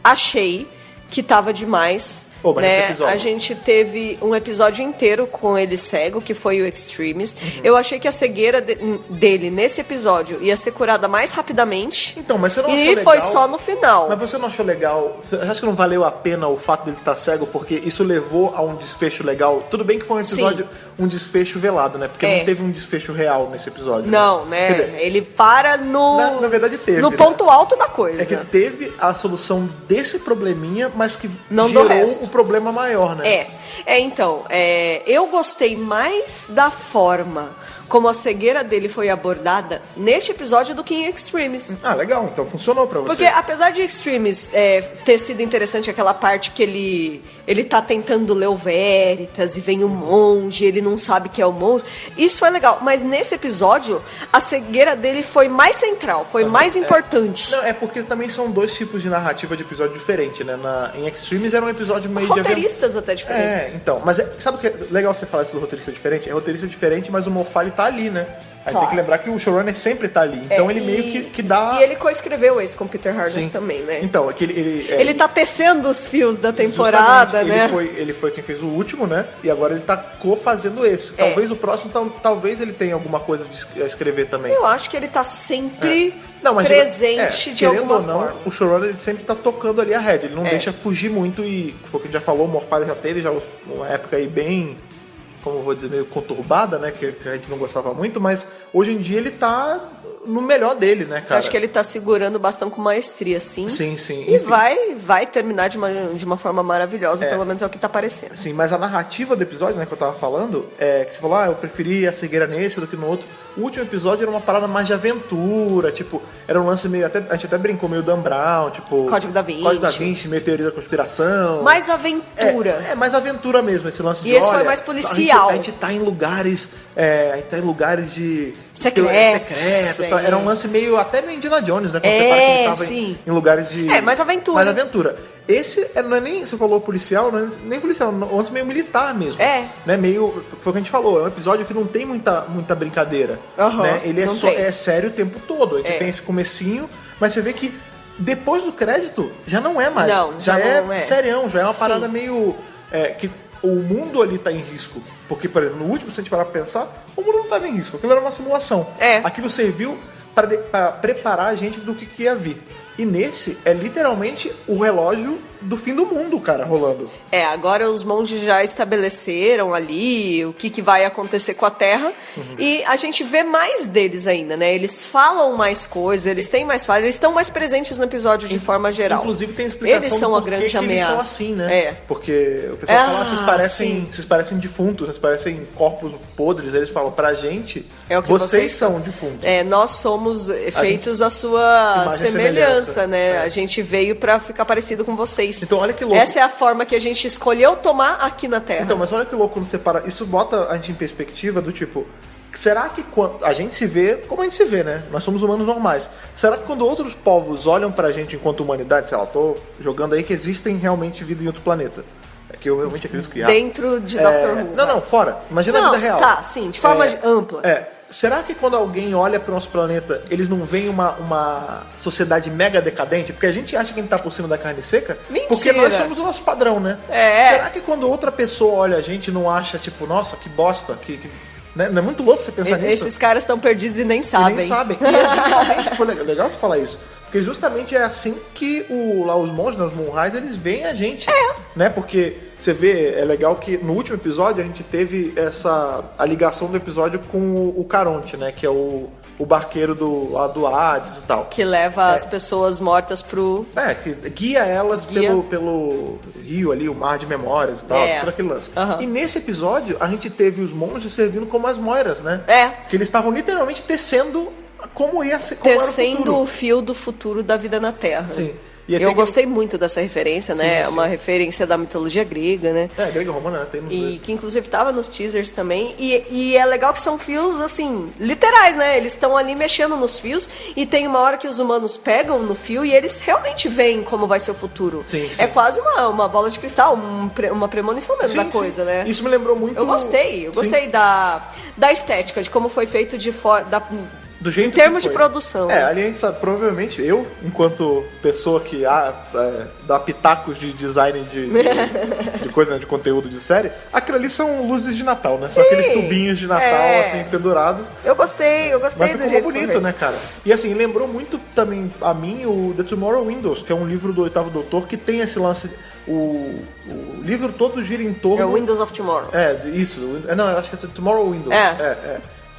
achei que tava demais. Né? A gente teve um episódio inteiro com ele cego, que foi o Extremis. Eu achei que a cegueira dele nesse episódio ia ser curada mais rapidamente. Então, mas você não achou legal? E foi só no final. Mas você não achou legal? Você acha que não valeu a pena o fato dele estar cego? Porque isso levou a um desfecho legal. Tudo bem que foi um episódio, um desfecho velado, né? Porque não teve um desfecho real nesse episódio. Não, né? Dizer, ele para no... Na verdade teve. No ponto alto da coisa. É que teve a solução desse probleminha, mas que não gerou o problema maior, né? Então, eu gostei mais da forma como a cegueira dele foi abordada neste episódio do que em Extremis. Legal, então funcionou pra você. Porque apesar de Extremis ter sido interessante aquela parte que ele tá tentando ler o Veritas e vem o monge, ele não sabe que é o monge, isso é legal, mas nesse episódio a cegueira dele foi mais central, foi mais importante. Não, porque também são dois tipos de narrativa de episódio diferente, né? Em Extremis era um episódio meio roteiristas até diferentes. Então, mas sabe o que é legal você falar isso do roteirista diferente? É roteirista diferente, mas o Moffat tá ali, né? A gente tem que lembrar que o showrunner sempre tá ali. Então ele meio que dá... E ele coescreveu esse com o Peter Harness também, né? Então, ele tá tecendo os fios da temporada, né? Ele foi quem fez o último, né? E agora ele tá co-fazendo esse. Talvez o próximo, talvez ele tenha alguma coisa de escrever também. Eu acho que ele tá sempre presente de alguma forma. Querendo ou não, o showrunner ele sempre tá tocando ali a rédea. Ele não deixa fugir muito e, foi o que a gente já falou, o Moffat já teve uma época aí bem... como eu vou dizer, meio conturbada, né, que a gente não gostava muito, mas hoje em dia ele tá no melhor dele, né, cara? Eu acho que ele tá segurando o bastão com maestria, sim. Sim. E vai terminar de uma forma maravilhosa, pelo menos é o que tá parecendo. Sim, mas a narrativa do episódio, né, que eu tava falando, que você falou, eu preferi a cegueira nesse do que no outro. O último episódio era uma parada mais de aventura, tipo, era um lance meio, a gente até brincou, meio Dan Brown, tipo... Código da Vinci, meio teoria da conspiração. Mais aventura. Mais aventura mesmo, esse lance de, esse foi mais policial. A gente tá em lugares, de... secretos. Era um lance meio, até meio Indiana Jones, né? Quando você para que ele tava em lugares de... mais aventura. Mais aventura. Esse não é nem, você falou policial, não é nem policial, é um lance meio militar mesmo. Né? Meio, foi o que a gente falou, é um episódio que não tem muita brincadeira. Né? Ele é sério o tempo todo. A gente tem esse comecinho, mas você vê que depois do crédito já não é mais. Já é serião, já é uma parada meio... que o mundo ali tá em risco. Porque, por exemplo, no último, se a gente parar pra pensar, o mundo não estava em risco. Aquilo era uma simulação. Aquilo serviu para preparar a gente do que ia vir. E nesse é literalmente o relógio do fim do mundo, cara, rolando. Agora os monges já estabeleceram ali o que vai acontecer com a Terra. E a gente vê mais deles ainda, né? Eles falam mais coisas, eles têm mais falas, eles estão mais presentes no episódio de forma geral. Inclusive tem explicação eles são a grande ameaça. Eles são assim, né? Porque o pessoal fala, vocês parecem defuntos, vocês parecem corpos podres. Eles falam, pra gente, vocês são defuntos. Nós somos feitos à sua semelhança, né? A gente veio pra ficar parecido com vocês. Então, olha que louco. Essa é a forma que a gente escolheu tomar aqui na Terra. Então, mas olha que louco quando você para. Isso bota a gente em perspectiva do tipo... Será que quando a gente se vê como a gente se vê, né? Nós somos humanos normais. Será que quando outros povos olham pra gente enquanto humanidade, sei lá, eu tô jogando aí que existem realmente vida em outro planeta. Que eu realmente acredito que há. Dentro de Dr. Who. Não, fora. Imagina a vida real. Tá, sim, de forma ampla. Será que quando alguém olha para o nosso planeta, eles não veem uma sociedade mega decadente? Porque a gente acha que a gente tá por cima da carne seca. Mentira. Porque nós somos o nosso padrão, né? Será que quando outra pessoa olha a gente, não acha, tipo, nossa, que bosta, né? Não é muito louco você pensar nisso? Esses caras estão perdidos e nem sabem. E é justamente, legal você falar isso. Porque justamente é assim que os monges, nas Moonrise, eles veem a gente. Né? Porque você vê, é legal que no último episódio a gente teve a ligação do episódio com o Caronte, né? Que é o o barqueiro lá do Hades e tal. Que leva as pessoas mortas pro... que guia elas pelo rio ali, o mar de memórias e tal, todo aquele lance. E nesse episódio, a gente teve os monges servindo como as moiras, né? Que eles estavam literalmente tecendo como ia ser, como tecendo o fio do futuro da vida na Terra. Sim. Eu gostei muito dessa referência, né? Sim. Uma referência da mitologia grega, né? Grega romana, né? Tem nos dois. Que inclusive tava nos teasers também. E é legal que são fios, assim, literais, né? Eles estão ali mexendo nos fios e tem uma hora que os humanos pegam no fio e eles realmente veem como vai ser o futuro. Sim. É quase uma bola de cristal, uma premonição mesmo da coisa, né? Isso me lembrou muito... Eu gostei da estética, de como foi feito do jeito em termos de produção. Ali a gente sabe, provavelmente eu, enquanto pessoa que dá pitacos de design de coisa, né, de conteúdo de série, aquilo ali são luzes de Natal, né? São aqueles tubinhos de Natal, assim, pendurados. Eu gostei do jeito bonito, né, cara? E assim, lembrou muito também a mim o The Tomorrow Windows, que é um livro do Oitavo Doutor, que tem esse lance... O livro todo gira em torno... É o Windows of Tomorrow. Isso. Não, eu acho que é Tomorrow Windows.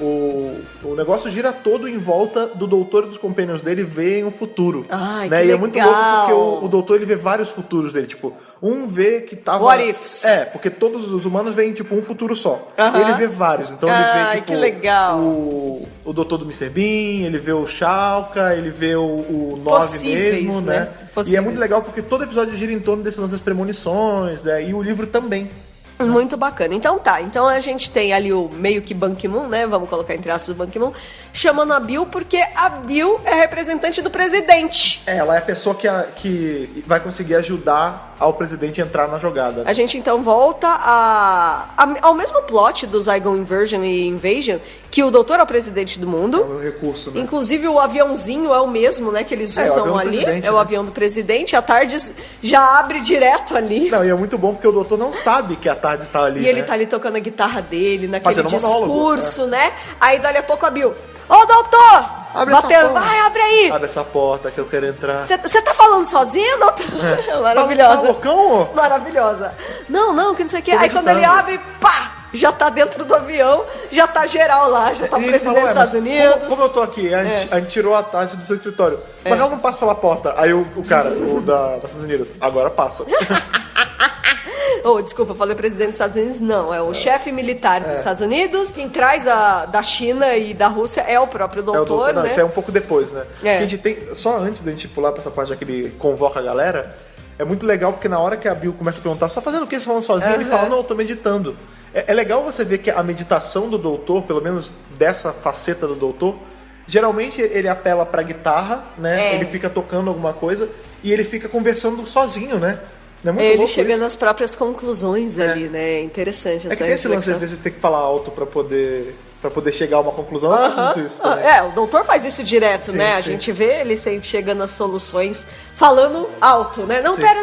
O negócio gira todo em volta do doutor e dos companions dele verem o futuro. Ai, né? Que e legal. É muito louco porque o doutor ele vê vários futuros dele. Tipo, um vê que tava... What ifs? Porque todos os humanos veem, tipo, um futuro só. Ele vê vários. Então ele vê, tipo... que legal. O doutor do Mr. Bean, ele vê o Shauka, ele vê o 9 mesmo, né? E é muito legal porque todo episódio gira em torno desse lance das premonições, e o livro também. Muito bacana. Então a gente tem ali o meio que Ban Ki-moon, né? Vamos colocar entre aspas o Ban Ki-moon, chamando a Bill porque a Bill é representante do presidente. Ela é a pessoa que vai conseguir ajudar ao presidente entrar na jogada. A gente então volta ao mesmo plot do Zygon Inversion e Invasion, que o doutor é o presidente do mundo. É um recurso, né? Inclusive o aviãozinho é o mesmo, né? Que eles usam ali. É o avião do presidente. A TARDIS já abre direto ali. Não, e é muito bom porque o doutor não sabe que a TARDIS está ali. E ele tá ali tocando a guitarra dele, naquele fazendo discurso, né? Aí dali a pouco a Bill... Ô, doutor! Abre batendo, vai, abre aí! Abre essa porta que eu quero entrar. Você tá falando sozinha, doutor? Maravilhosa. Tá loucão? Maravilhosa. Não, que não sei o que. Aí quando ele abre, pá! Já tá dentro do avião, já tá geral lá, já tá o presidente dos Estados Unidos. Como eu tô aqui, a gente tirou a Tati do seu escritório. Mas ela não passa pela porta. Aí o cara, o das Estados Unidos, agora passa. Desculpa, eu falei presidente dos Estados Unidos, não, é o chefe militar dos Estados Unidos. Quem traz da China e da Rússia é o próprio doutor, não, né? Isso é um pouco depois, né? Porque a gente tem, só antes da gente pular pra essa parte já que ele convoca a galera, é muito legal porque na hora que a Bill começa a perguntar, você tá fazendo o que? Você falando sozinho? Ele fala, não, eu tô meditando. É legal você ver que a meditação do doutor, pelo menos dessa faceta do doutor, geralmente ele apela pra guitarra, né? Ele fica tocando alguma coisa e ele fica conversando sozinho, né? É muito ele chega nas próprias conclusões ali, né? Interessante essa reflexão. Esse lance, às vezes, você tem que falar alto pra poder chegar a uma conclusão. Eu faço muito isso também. O doutor faz isso direto, né? A gente vê ele sempre chegando às soluções falando alto, né? Não, pera,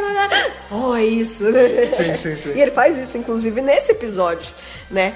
não. É isso, né? Sim. E ele faz isso, inclusive, nesse episódio, né?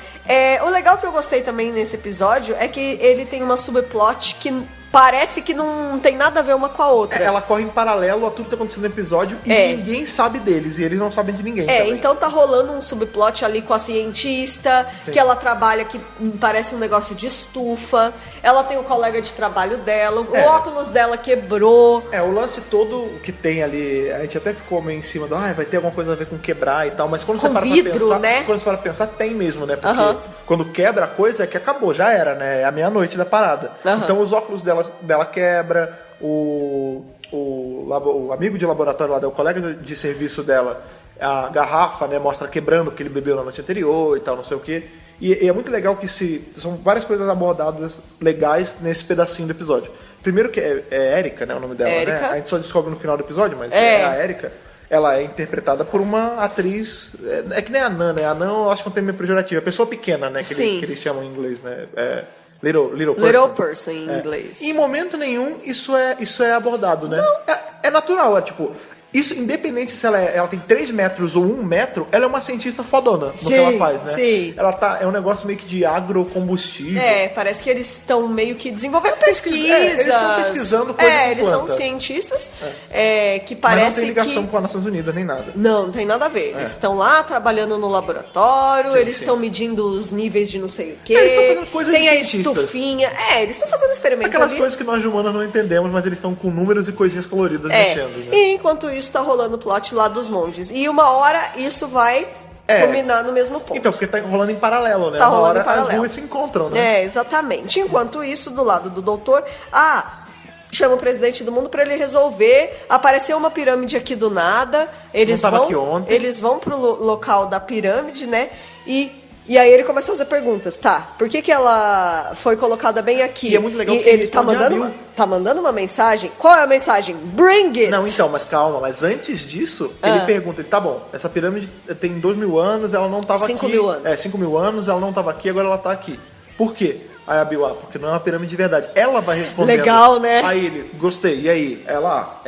O legal que eu gostei também nesse episódio é que ele tem uma subplot que parece que não tem nada a ver uma com a outra. Ela corre em paralelo a tudo que tá acontecendo no episódio e ninguém sabe deles, e eles não sabem de ninguém também. Então tá rolando um subplot ali com a cientista, que ela trabalha, que parece um negócio de estufa, ela tem o colega de trabalho dela, o óculos dela quebrou. O lance todo que tem ali, a gente até ficou meio em cima do, vai ter alguma coisa a ver com quebrar e tal, mas quando você para vidro, pra pensar, né? Quando você para pra pensar, tem mesmo, né? Porque quando quebra a coisa é que acabou, já era, né? É a meia-noite da parada. Então os óculos dela quebra, o amigo de laboratório lá, o colega de serviço dela, a garrafa, né, mostra quebrando que ele bebeu na noite anterior e tal, não sei o quê. E é muito legal que são várias coisas abordadas legais nesse pedacinho do episódio. Primeiro que é Erika, né, o nome dela, Erika. né? A gente só descobre no final do episódio, mas é a Erika. Ela é interpretada por uma atriz... É que nem a Anã, né? A Anã eu acho que é um termo perativos. É pessoa pequena, né? Que eles chamam em inglês, né? Little person. Little person em inglês. Em momento nenhum isso é abordado, né? É natural, tipo... Isso, independente se ela tem 3 metros ou 1 metro, ela é uma cientista fodona no que ela faz, né? Sim. É um negócio meio que de agrocombustível. Parece que eles estão meio que desenvolvendo pesquisas. Eles estão pesquisando coisa com eles planta. são cientistas que parece Mas não tem ligação com as Nações Unidas nem nada. Não tem nada a ver. Eles estão lá trabalhando no laboratório, eles estão medindo os níveis de não sei o quê. Eles estão fazendo coisas tem de a cientistas. estufinha. Eles estão fazendo experimentos Aquelas ali. coisas que nós humanos não entendemos, mas eles estão com números e coisinhas coloridas mexendo. Né? E enquanto isso tá rolando o plot lá dos monges. E uma hora isso vai culminar no mesmo ponto. Então, porque tá rolando em paralelo, né? Tá uma rolando hora em paralelo. as duas se encontram, né? Exatamente. Enquanto isso, do lado do doutor, chama o presidente do mundo pra ele resolver. Apareceu uma pirâmide aqui do nada. Eles não tava vão, aqui ontem. Eles vão pro local da pirâmide, né? E aí ele começa a fazer perguntas, por que ela foi colocada bem aqui? E é muito legal que ele tá mandando uma mensagem. Qual é a mensagem? Bring it! Não, então, mas calma, mas antes disso, ele pergunta, tá bom, essa pirâmide tem 2.000 anos, ela não tava aqui. 5.000 anos. 5.000 anos, ela não tava aqui, agora ela tá aqui. Por quê? Aí a Bill, porque não é uma pirâmide de verdade. Ela vai respondendo. Legal, né? Aí ele, gostei. E aí? Ela,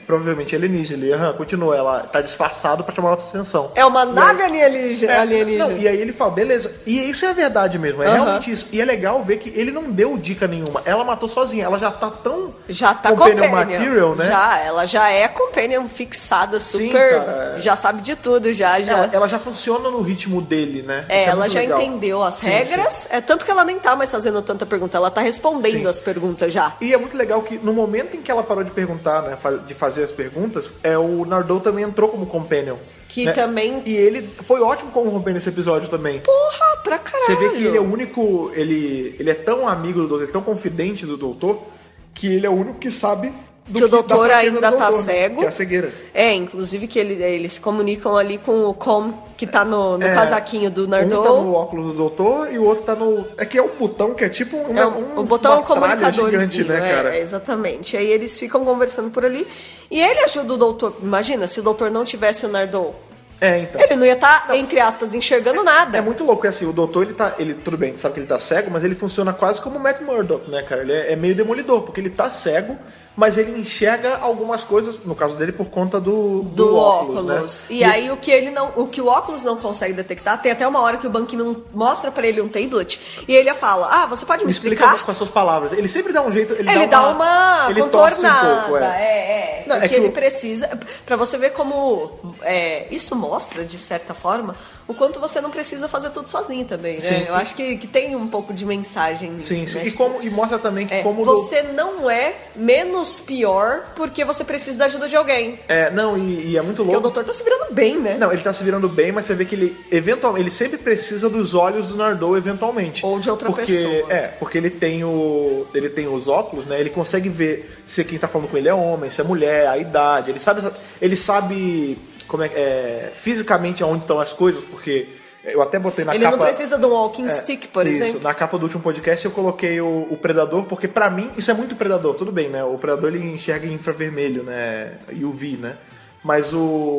provavelmente alienígena. Ele, continua. Ela tá disfarçado pra chamar a nossa atenção. É uma nave alienígena. Não, e aí ele fala, beleza. E isso é a verdade mesmo, é realmente isso. E é legal ver que ele não deu dica nenhuma. Ela matou sozinha. Ela já tá tão... Já tá companion material, né? Ela já é companion fixada, super... Sim, cara, já sabe de tudo, já. Ela já funciona no ritmo dele, né? Ela já entendeu as regras. Sim. Tanto que ela nem tá mais fazendo tanta pergunta, ela tá respondendo as perguntas já. E é muito legal que no momento em que ela parou de perguntar, né, de fazer as perguntas, o Nardole também entrou como companion. Que né? também... E ele foi ótimo como companion nesse episódio também. Porra, pra caralho. Você vê que ele é o único... Ele é tão amigo do doutor, ele é tão confidente do doutor, que ele é o único que sabe... Que o doutor ainda tá cego. Que é a cegueira. Inclusive que eles se comunicam ali com o Com, que tá no casaquinho do Nardole. Um tá no óculos do doutor e o outro tá no... que é um botão que é tipo o botão é um comunicadorzinho, gigante, né, cara? Exatamente. Aí eles ficam conversando por ali. E ele ajuda o doutor. Imagina, se o doutor não tivesse o Nardole. Então. Ele não ia estar, entre aspas, enxergando nada. É muito louco, assim, o doutor, ele tudo bem, sabe que ele tá cego, mas ele funciona quase como o Matt Murdock, né, cara? Ele é meio demolidor, porque ele tá cego, mas ele enxerga algumas coisas, no caso dele, por conta do óculos, né? E aí o que o óculos não consegue detectar, tem até uma hora que o Ban Ki-moon mostra pra ele um tablet, e ele fala, você pode me explicar? Com as suas palavras. Ele sempre dá um jeito, ele dá uma contornada. Um pouco, não, porque ele precisa, pra você ver como isso mostra, de certa forma, o quanto você não precisa fazer tudo sozinho também, né? Sim. Eu acho que tem um pouco de mensagem nisso. Sim, sim. Né? E mostra também que como... Você não é menos pior porque você precisa da ajuda de alguém. Não, e é muito louco. Porque o doutor tá se virando bem, né? Não, ele tá se virando bem, mas você vê que ele sempre precisa dos olhos do Nardole, eventualmente. Ou de outra pessoa. Porque ele tem os óculos, né? Ele consegue ver se quem tá falando com ele é homem, se é mulher, a idade. Ele sabe como fisicamente aonde estão as coisas, porque eu até botei na capa... Ele não precisa de um walking stick, por exemplo. Na capa do último podcast eu coloquei o Predador, porque pra mim isso é muito Predador, tudo bem, né? O Predador ele enxerga em infravermelho, né? UV, né? Mas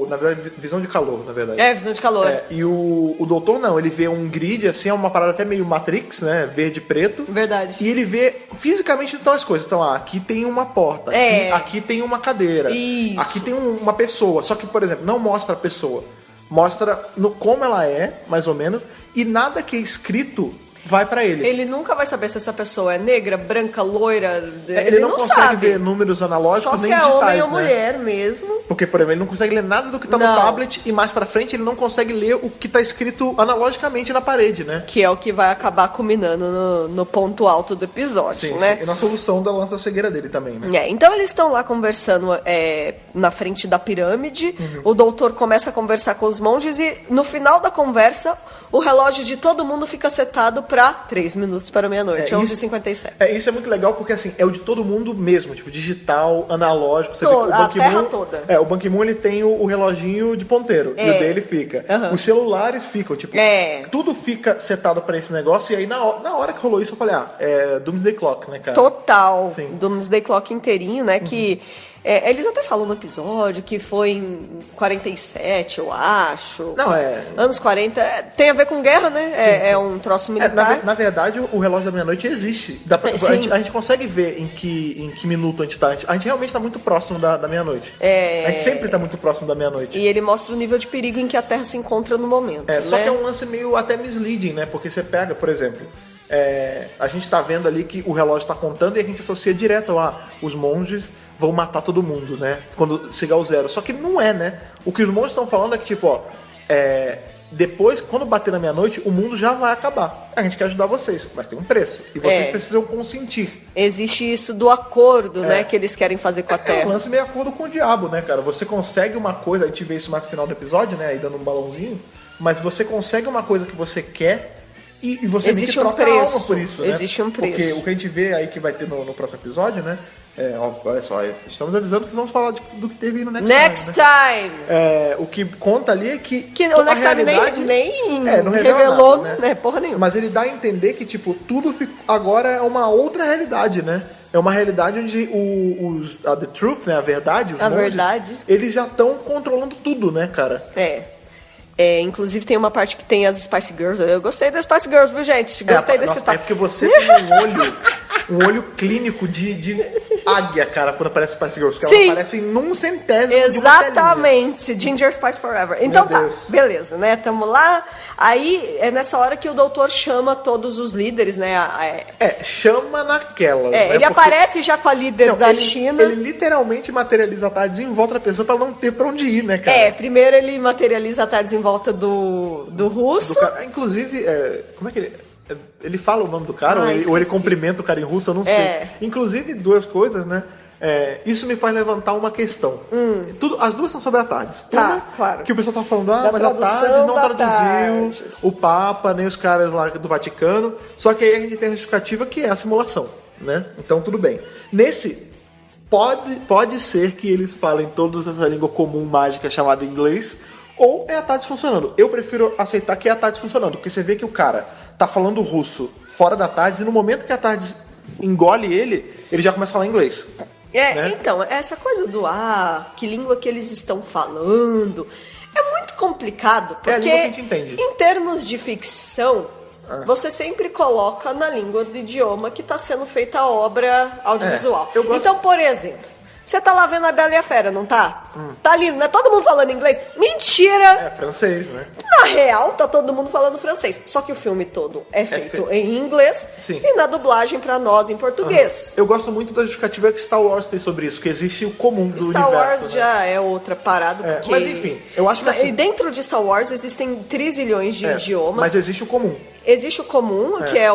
na verdade, visão de calor, na verdade. Visão de calor. E o doutor não, ele vê um grid, assim, é uma parada até meio Matrix, né? Verde e preto. Verdade. E ele vê fisicamente então as coisas. Então, aqui tem uma porta, aqui tem uma cadeira, Isso. aqui tem uma pessoa. Só que, por exemplo, não mostra a pessoa. Mostra como ela é, mais ou menos, e nada que é escrito vai pra ele. Ele nunca vai saber se essa pessoa é negra, branca, loira. Ele não consegue ver números analógicos nem digitais, só se é homem ou né? mulher mesmo. Porque, por exemplo, ele não consegue ler nada do que tá no tablet e mais pra frente ele não consegue ler o que tá escrito analogicamente na parede, né? Que é o que vai acabar culminando no ponto alto do episódio, né? Sim. E na solução da lança cegueira dele também, né? Então eles estão lá conversando na frente da pirâmide, o doutor começa a conversar com os monges e no final da conversa o relógio de todo mundo fica setado pra 3 minutos para meia-noite, 11h57. Isso é muito legal porque, assim, é o de todo mundo mesmo, tipo, digital, analógico. Você vê, a Terra toda. O Ban Ki-moon, ele tem o reloginho de ponteiro, e o dele fica. Os celulares ficam, tipo, tudo fica setado pra esse negócio, e aí na hora que rolou isso eu falei, Doomsday Clock, né, cara? Total. Sim. Doomsday Clock inteirinho, né, que... Eles até falam no episódio que foi em 47, eu acho. Não, Anos 40. Tem a ver com guerra, né? Sim. É um troço militar. Na verdade, o relógio da meia-noite existe. A gente consegue ver em que minuto a gente tá. A gente realmente tá muito próximo da meia-noite. A gente sempre tá muito próximo da meia-noite. E ele mostra o nível de perigo em que a Terra se encontra no momento. Só que é um lance meio até misleading, né? Porque você pega, por exemplo... a gente tá vendo ali que o relógio tá contando e a gente associa direto os monges vão matar todo mundo, né? Quando chegar ao zero. Só que não é, né? O que os monges estão falando é que, tipo, depois, quando bater na meia-noite, o mundo já vai acabar. A gente quer ajudar vocês, mas tem um preço. E vocês precisam consentir. Existe isso do acordo, né? Que eles querem fazer com a Terra. É um lance meio acordo com o diabo, né, cara? Você consegue uma coisa, a gente vê isso mais no final do episódio, né? Aí dando um balãozinho. Mas você consegue uma coisa que você quer... E você existe meio que troca preço. A alma por isso, né? Existe um preço. Porque o que a gente vê aí que vai ter no próximo episódio, né? Olha só, estamos avisando que vamos falar do que teve aí no Next Time. Né? O que conta ali é que o Next Time nem não revelou nada, né? Porra nenhuma. Mas ele dá a entender que, tipo, tudo agora é uma outra realidade, né? É uma realidade onde The Truth, né? A verdade, verdade. Eles já estão controlando tudo, né, cara? Inclusive tem uma parte que tem as Spice Girls. Eu gostei das Spice Girls, viu, gente? Gostei desse É porque você tem um olho clínico de águia, cara, quando aparece Spice Girls. Porque ela aparece num centésimo Exatamente. Ginger Spice Forever. Então beleza, né? Tamo lá. Aí é nessa hora que o doutor chama todos os líderes, né? Chama naquela. Né? Ele aparece já com a líder da China. Ele literalmente materializa a Tardes em volta da pessoa pra não ter pra onde ir, né, cara? Primeiro ele materializa a Tardes em volta do russo. Inclusive, como é que ele... Ele fala o nome do cara, ou ele cumprimenta o cara em russo, eu não sei. Inclusive, duas coisas, né? Isso me faz levantar uma questão. As duas são sobre a Tardes. Claro. Que o pessoal tá falando, mas a Tardes não traduziu o Papa, nem os caras lá do Vaticano. Só que aí a gente tem a justificativa que é a simulação, né? Então, tudo bem. Nesse... Pode ser que eles falem todos essa língua comum mágica chamada inglês, ou é a Tardes funcionando. Eu prefiro aceitar que é a Tardes funcionando, porque você vê que o cara tá falando russo fora da Tardes, e no momento que a Tardes engole ele já começa a falar inglês. Né? Então, essa coisa do que língua que eles estão falando, é muito complicado, porque a língua que a gente entende. Em termos de ficção, você sempre coloca na língua do idioma que está sendo feita a obra audiovisual. Então, por exemplo, você tá lá vendo a Bela e a Fera, não tá? Tá ali, não é todo mundo falando inglês? Mentira! É francês, né? Na real, tá todo mundo falando francês. Só que o filme todo é feito em inglês. Sim. E na dublagem pra nós em português. Eu gosto muito da justificativa que Star Wars tem sobre isso, que existe o comum do Star universo. Wars já é outra parada. Porque... Mas enfim, eu acho que assim... E dentro de Star Wars existem trilhões de idiomas. Mas existe o comum. Existe o comum, que é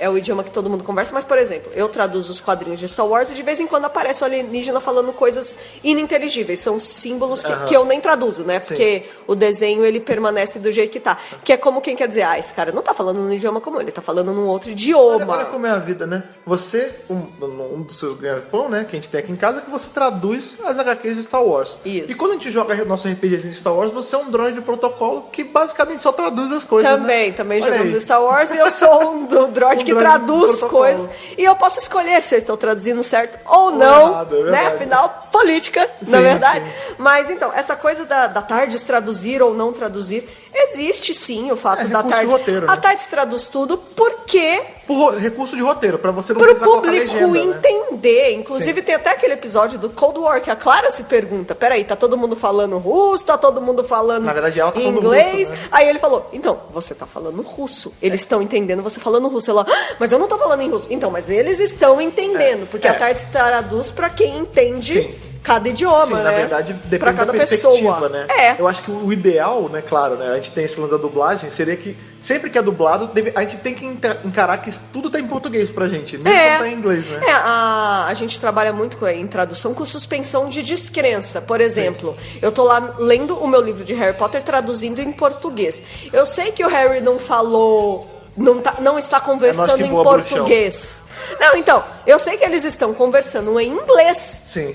o idioma que todo mundo conversa, mas, por exemplo, eu traduzo os quadrinhos de Star Wars e de vez em quando aparece um alienígena falando coisas ininteligíveis. São símbolos que eu nem traduzo, né? Porque o desenho, ele permanece do jeito que tá. Que é como quem quer dizer, esse cara não tá falando num idioma comum, ele tá falando num outro idioma. Olha como é a vida, né? Você, um dos seus ganha-pão, né, que a gente tem aqui em casa, é que você traduz as HQs de Star Wars. Isso. E quando a gente joga nosso RPGzinho de Star Wars, você é um droid de protocolo que basicamente só traduz as coisas, Também jogamos Star Wars e eu sou um droid que traduz coisas. E eu posso escolher se eu estou traduzindo certo ou não, errado, né? Afinal, política, na verdade. Mas então, essa coisa da Tardes traduzir ou não traduzir, existe sim o fato da Tardes. Roteiro, a né? Tardes traduz tudo porque... Por recurso de roteiro, pra você não pro precisar colocar público legenda, entender. Né? Inclusive tem até aquele episódio do Cold War que a Clara se pergunta, peraí, tá todo mundo falando russo, tá todo mundo falando na verdade, ela tá inglês? falando russo, né? Aí ele falou, então, você tá falando russo. Eles estão entendendo você falando russo. Ela, mas eu não tô falando em russo. Então, mas eles estão entendendo, porque a Tardes traduz pra quem entende... Cada idioma, sim, né? na verdade, depende pra cada da perspectiva, pessoa. né? Eu acho que o ideal, né, claro, né? A gente tem esse lance da dublagem, seria que sempre que é dublado, a gente tem que encarar que tudo tá em português pra gente, mesmo quando tá em inglês, né? A gente trabalha muito em tradução com suspensão de descrença. Por exemplo, eu tô lá lendo o meu livro de Harry Potter traduzindo em português. Eu sei que o Harry não falou... Não está conversando em português. Não, então, eu sei que eles estão conversando em inglês. Sim.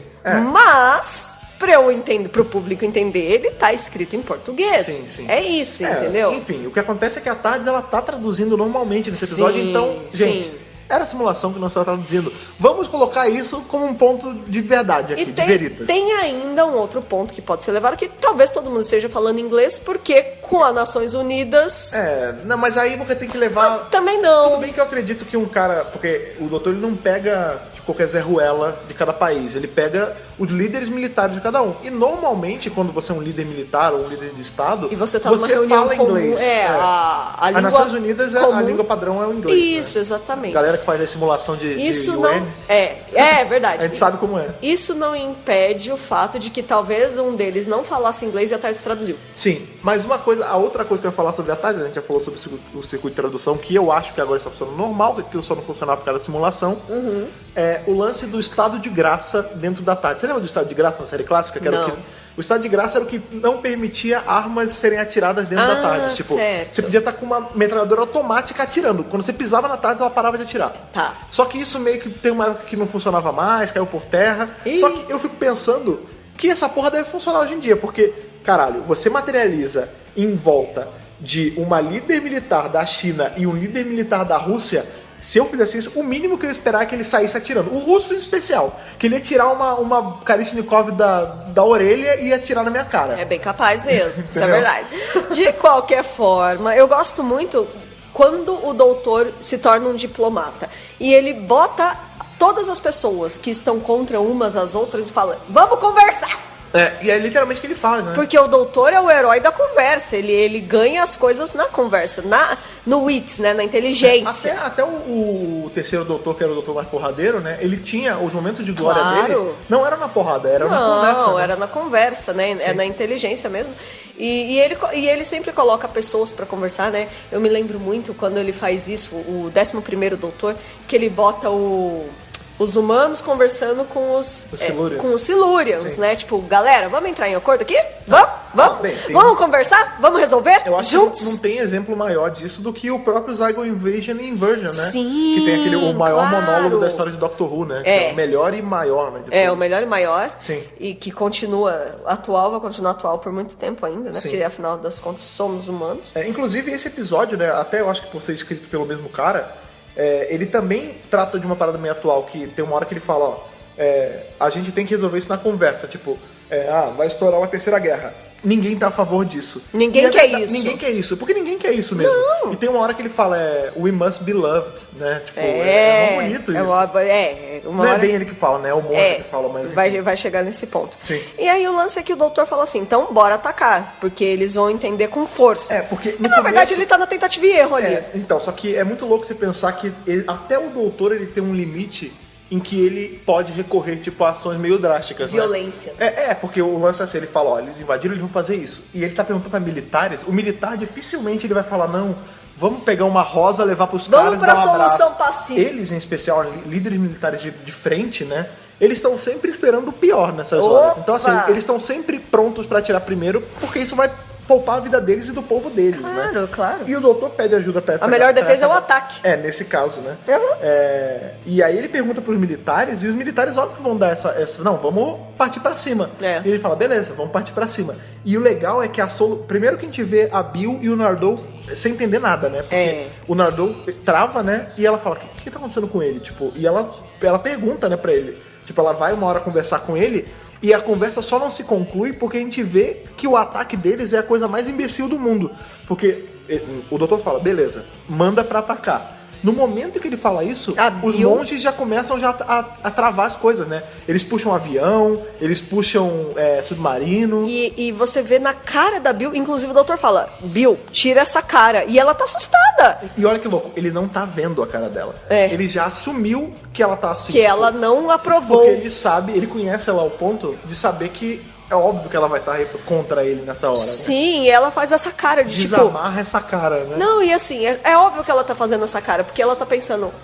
Mas, pro público entender, ele tá escrito em português. Sim. É isso, entendeu? Enfim, o que acontece é que a Tardes, ela tá traduzindo normalmente nesse episódio, então, gente... era a simulação que nós estávamos traduzindo. Vamos colocar isso como um ponto de verdade aqui, de veritas. Tem ainda um outro ponto que pode ser levado, que talvez todo mundo esteja falando inglês, porque com as Nações Unidas... Não, mas aí você tem que levar... também não. Tudo bem que eu acredito que um cara... Porque o doutor ele não pega qualquer Zé Ruela de cada país, ele pega os líderes militares de cada um. E normalmente, quando você é um líder militar ou um líder de Estado, e você fala inglês. A língua... As Nações Unidas, a língua padrão é o inglês. Isso, exatamente. Galera que faz a simulação de Isso UN, não... É verdade. A gente sabe como é. Isso não impede o fato de que talvez um deles não falasse inglês e a Tardes traduziu. Sim, mas a outra coisa que eu ia falar sobre a Tardes, a gente já falou sobre o circuito de tradução, que eu acho que agora está funcionando normal, que aquilo só não funcionava por causa da simulação. É o lance do estado de graça dentro da Tardes. Você lembra do estado de graça na série clássica? Que era o estado de graça era o que não permitia armas serem atiradas dentro da Tardes. Tipo, certo. Você podia estar com uma metralhadora automática atirando. Quando você pisava na Tardes, ela parava de atirar. Tá. Só que isso meio que tem uma época que não funcionava mais, caiu por terra. Só que eu fico pensando que essa porra deve funcionar hoje em dia, porque, caralho, você materializa em volta de uma líder militar da China e um líder militar da Rússia. Se eu fizesse isso, o mínimo que eu ia esperar é que ele saísse atirando. O russo em especial. Que ele ia tirar uma Kalashnikov da orelha e ia atirar na minha cara. É bem capaz mesmo, isso é verdade. De qualquer forma, eu gosto muito quando o doutor se torna um diplomata. E ele bota todas as pessoas que estão contra umas às outras e fala, vamos conversar! E é literalmente o que ele fala, né? Porque o doutor é o herói da conversa, ele ganha as coisas na conversa, no wits, né, na inteligência. Até o terceiro doutor, que era o doutor mais porradeiro, né, ele tinha os momentos de glória dele, não era na porrada, era na conversa. Não, era na conversa, né, é na inteligência mesmo. E ele sempre coloca pessoas pra conversar, né, eu me lembro muito quando ele faz isso, o 11º doutor, que ele bota os humanos conversando com os Silurians, né? Tipo, galera, vamos entrar em acordo aqui? Vamos? Vamos conversar? Vamos resolver? Eu acho juntos? Que não tem exemplo maior disso do que o próprio Zygon Invasion e Inversion, né? Sim, que tem o maior monólogo da história de Doctor Who, né? Que é o melhor e maior, né? O melhor e maior. Sim. E que vai continuar atual por muito tempo ainda, né? Sim. Porque afinal das contas somos humanos. Inclusive esse episódio, né? Até eu acho que por ser escrito pelo mesmo cara, ele também trata de uma parada meio atual, que tem uma hora que ele fala, a gente tem que resolver isso na conversa, tipo, vai estourar uma terceira guerra. Ninguém tá a favor disso. Ninguém quer isso. Ninguém quer isso, porque ninguém quer isso mesmo. Não. E tem uma hora que ele fala, we must be loved, né? Tipo, é bonito isso. Não é bem ele que fala, né? É o Mônica que fala, mas... Vai chegar nesse ponto. Sim. E aí o lance é que o doutor fala assim, então bora atacar, porque eles vão entender com força. Porque... na verdade ele tá na tentativa e erro ali. Então, só que é muito louco você pensar que até o doutor ele tem um limite em que ele pode recorrer, tipo, a ações meio drásticas, violência. Né? Porque o lance é assim, ele fala, eles invadiram, eles vão fazer isso. E ele tá perguntando pra militares, o militar dificilmente ele vai falar, não, vamos pegar uma rosa, levar pros caras e dar um abraço. Vamos pra solução pacífica. Eles, em especial, líderes militares de frente, né, eles estão sempre esperando o pior nessas horas. Então, assim, eles estão sempre prontos pra atirar primeiro, porque isso vai poupar a vida deles e do povo deles, né? Claro. E o doutor pede ajuda pra essa... A melhor defesa é o ataque. Nesse caso, né? E aí ele pergunta pros militares, e os militares, óbvio que vão dar essa não, vamos partir pra cima. E ele fala, beleza, vamos partir pra cima. E o legal é que primeiro que a gente vê a Bill e o Nardole sem entender nada, né? Porque o Nardole trava, né? E ela fala, o que tá acontecendo com ele? Tipo, e ela pergunta, né, pra ele. Tipo, ela vai uma hora conversar com ele, e a conversa só não se conclui porque a gente vê que o ataque deles é a coisa mais imbecil do mundo. Porque o doutor fala, beleza, manda pra atacar. No momento que ele fala isso, os monges já começam a travar as coisas, né? Eles puxam avião, eles puxam submarino. E você vê na cara da Bill, inclusive o doutor fala, Bill, tira essa cara. E ela tá assustada. E olha que louco, ele não tá vendo a cara dela. Ele já assumiu que ela tá assim. Que ela não aprovou. Porque ele conhece ela ao ponto de saber que é óbvio que ela vai estar contra ele nessa hora, né? Sim, e ela faz essa cara de desamarra essa cara, né? Não, e assim, é óbvio que ela tá fazendo essa cara, porque ela tá pensando,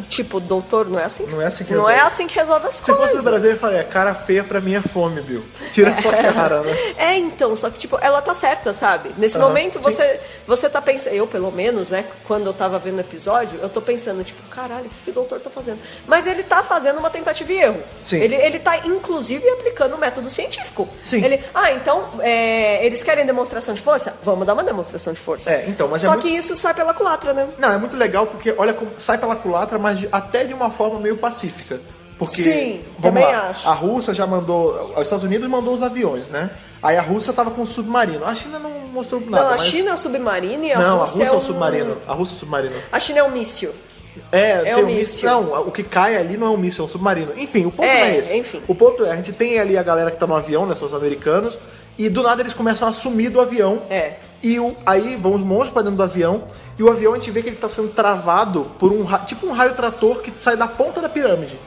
tipo, doutor, não é assim que resolve as coisas. Se fosse no Brasil, eu faria, cara feia pra mim é fome, Bill. Tira essa cara, né? Então, só que, tipo, ela tá certa, sabe? Nesse momento, você tá pensando, eu pelo menos, né, quando eu tava vendo o episódio, eu tô pensando, tipo, caralho, o que o doutor tá fazendo? Mas ele tá fazendo uma tentativa e erro. Sim. Ele tá, inclusive, aplicando o método científico. pacífico. Sim. Então, eles querem demonstração de força? Vamos dar uma demonstração de força. Mas Só que isso sai pela culatra, né? Não, é muito legal porque, olha, como sai pela culatra, mas até de uma forma meio pacífica. Porque, sim, vamos também lá, acho. a Rússia já mandou, os Estados Unidos mandou os aviões, né? Aí a Rússia tava com o submarino. A China não mostrou nada. Não, a China é o submarino e a Não, Rússia a Rússia é o submarino. A Rússia é o submarino. A China é um míssil. Tem um um míssil. Não, o que cai ali não é um míssil, é um submarino. Enfim, o ponto não é esse. Enfim. O ponto é, a gente tem ali a galera que tá no avião, né? São os americanos. E do nada eles começam a sumir do avião. E aí vão os monstros pra dentro do avião. E o avião a gente vê que ele tá sendo travado por tipo um raio trator que sai da ponta da pirâmide.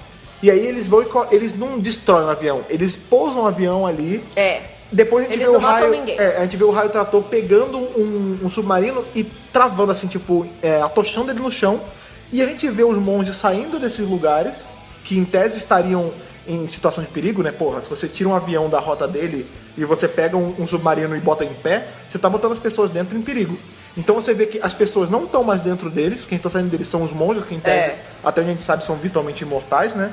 E aí eles não destroem o avião, eles pousam o avião ali. Depois a gente eles vê não o raio. matam ninguém. A gente vê o raio trator pegando um submarino e travando assim, tipo, atochando ele no chão. E a gente vê os monges saindo desses lugares, que em tese estariam em situação de perigo, né? Porra, se você tira um avião da rota dele e você pega um submarino e bota em pé, você tá botando as pessoas dentro em perigo. Então você vê que as pessoas não estão mais dentro deles, quem tá saindo deles são os monges, que em tese, até onde a gente sabe, são virtualmente imortais, né?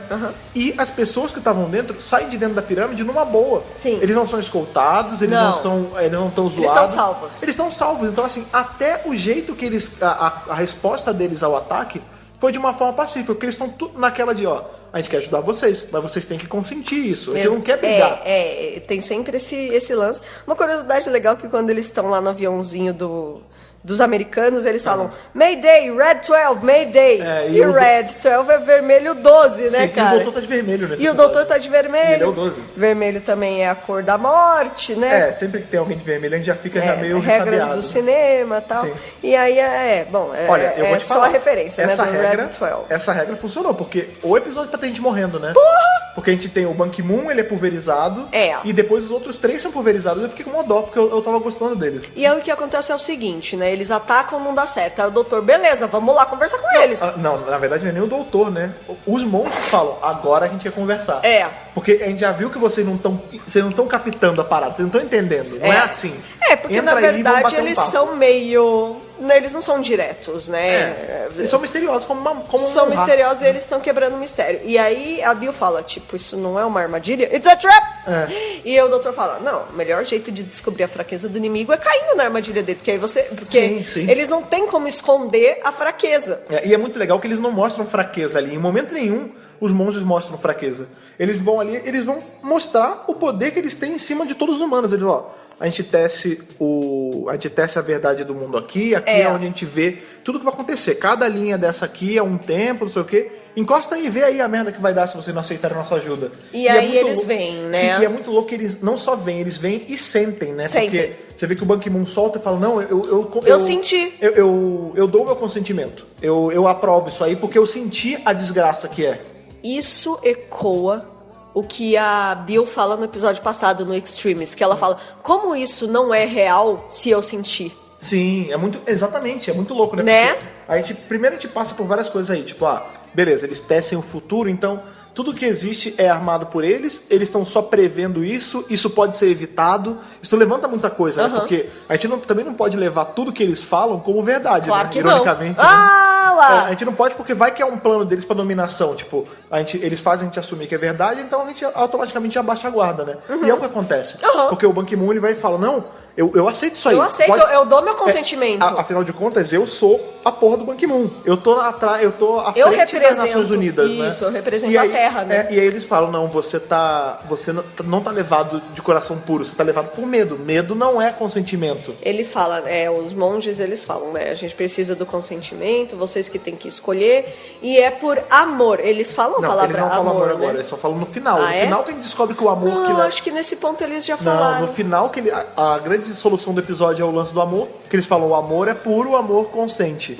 E as pessoas que estavam dentro saem de dentro da pirâmide numa boa. Sim. Eles não são escoltados, eles não estão zoados. Eles estão salvos. Eles estão salvos. Então, assim, até o jeito que eles... A resposta deles ao ataque foi de uma forma pacífica, porque eles estão tudo naquela de, a gente quer ajudar vocês, mas vocês têm que consentir isso, a gente não quer brigar. Tem sempre esse lance. Uma curiosidade legal que quando eles estão lá no aviãozinho dos americanos, eles falam Mayday, Red 12, Mayday. E o Red 12 é vermelho 12, né, cara? E o doutor tá de vermelho, né? E o doutor tá de vermelho. E ele é o 12. Vermelho também é a cor da morte, né? Sempre que tem alguém de vermelho, a gente já fica meio regras ressabiado. do cinema e tal. Sim. E aí Olha, eu vou te só falar, a referência, né, do Red 12. Essa regra funcionou, porque o episódio pra ter gente morrendo, né? Porra! Porque a gente tem o Ban Ki-moon, ele é pulverizado. E depois os outros 3 são pulverizados. Eu fiquei com uma dó, porque eu tava gostando deles. E aí o que acontece é o seguinte, né? Eles atacam, não dá certo. Aí o doutor, beleza, vamos lá conversar com eles. Não, na verdade não é nem o doutor, né? Os monstros falam, agora a gente quer conversar. Porque a gente já viu que vocês não estão captando a parada, vocês não estão entendendo. Não é assim. Porque na verdade eles são meio... Eles não são diretos, né? Eles são misteriosos como são misteriosos e eles estão quebrando o mistério. E aí a Bill fala, tipo, isso não é uma armadilha? It's a trap! E o doutor fala, não, o melhor jeito de descobrir a fraqueza do inimigo é caindo na armadilha dele. Porque aí Porque eles não têm como esconder a fraqueza. E é muito legal que eles não mostram fraqueza ali. Em momento nenhum, os monstros mostram fraqueza. Eles vão ali, eles vão mostrar o poder que eles têm em cima de todos os humanos. Eles a gente tece a verdade do mundo aqui é onde a gente vê tudo que vai acontecer. Cada linha dessa aqui é um templo, não sei o quê. Encosta aí e vê aí a merda que vai dar se vocês não aceitarem a nossa ajuda. E aí eles vêm, né? Sim, e é muito louco que eles não só vêm, eles vêm e sentem, né? Porque você vê que o Ban Ki-moon solta e fala, não, eu senti. Eu dou o meu consentimento. Eu aprovo isso aí porque eu senti a desgraça que é. Isso ecoa o que a Bill fala no episódio passado, no Extremis, que ela fala, como isso não é real se eu sentir? Sim, exatamente, é muito louco, né? Porque primeiro a gente passa por várias coisas aí, tipo, beleza, eles tecem o futuro, então tudo que existe é armado por eles estão só prevendo isso pode ser evitado, isso levanta muita coisa, né? Porque a gente também não pode levar tudo que eles falam como verdade, claro, né? Que ironicamente. Não. Lá. A gente não pode, porque vai que é um plano deles pra dominação, tipo, eles fazem a gente assumir que é verdade, então a gente automaticamente abaixa a guarda, né? E é o que acontece. Porque o Ban Ki-moon, ele vai e fala, não, eu aceito isso aí. Eu aceito, eu dou meu consentimento. Afinal de contas, eu sou a porra do Ban Ki-moon. Eu tô à frente das Nações Unidas, né? Isso, eu represento a Terra, né? E aí eles falam, não, você não tá levado de coração puro, você tá levado por medo. Medo não é consentimento. Ele fala, os monges, eles falam, né? A gente precisa do consentimento, vocês que tem que escolher, e é por amor. Eles falam a palavra amor, eles não falam amor né? agora, eles só falam no final. No final que a gente descobre que o amor... Não, acho que nesse ponto eles já falaram. Não, no final que a grande solução do episódio é o lance do amor, que eles falam, o amor é puro, o amor consente.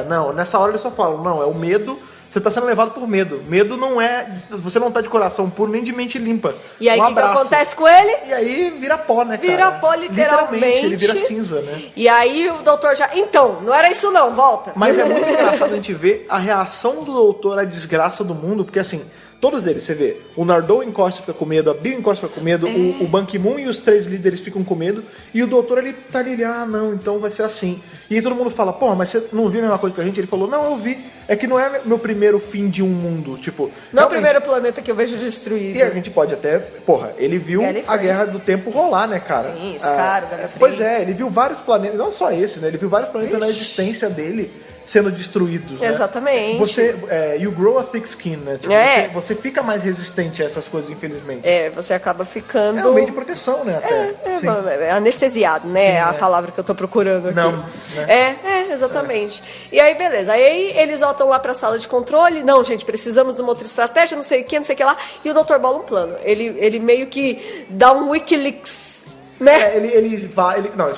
Não, nessa hora eles só falam, não, é o medo, você tá sendo levado por medo. Medo não é, você não tá de coração puro, nem de mente limpa. E aí o que acontece com ele? E aí vira pó, né, cara? Vira pó, literalmente. Ele vira cinza, né? E aí o doutor já, então, não era isso não, volta. Mas é muito engraçado a gente ver a reação do doutor à desgraça do mundo, porque assim, Todos eles, você vê, o Nardole encosta e fica com medo, a Bill encosta e fica com medo, o Ban Ki-moon e os 3 líderes ficam com medo, e o doutor, ele tá ali, não, então vai ser assim. E aí todo mundo fala, porra, mas você não viu a mesma coisa que a gente? Ele falou, não, eu vi. É que não é meu primeiro fim de um mundo, tipo... Não é o primeiro planeta que eu vejo destruído. E a gente pode até, porra, ele viu a Guerra do Tempo rolar, né, cara? Sim, Scar, Gallifrey. Pois é, ele viu vários planetas, não só esse, né, ele viu vários planetas na existência dele sendo destruídos, né? Exatamente. Você, you grow a thick skin, né? Tipo, você fica mais resistente a essas coisas, infelizmente. Você acaba ficando... É um meio de proteção, né, até. Anestesiado, né? Sim, a palavra que eu tô procurando aqui. Não, né? Exatamente. E aí, beleza. Aí eles voltam lá pra sala de controle. Não, gente, precisamos de uma outra estratégia, não sei o que não sei o que lá. E o Dr. bola um plano. Ele meio que dá um Wikileaks, né? Eles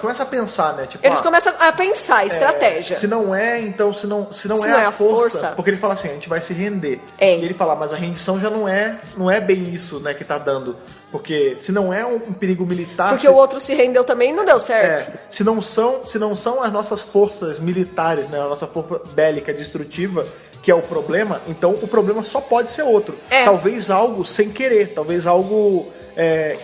começam a pensar, né? Tipo, eles começam a pensar, estratégia. Se não é a força. Porque ele fala assim, a gente vai se render. E ele fala, mas a rendição já não é bem isso, né, que tá dando. Porque se não é um perigo militar... Porque o outro se rendeu também e não deu certo. Se não são as nossas forças militares, né, a nossa força bélica destrutiva, que é o problema, então o problema só pode ser outro. Talvez algo sem querer, talvez algo...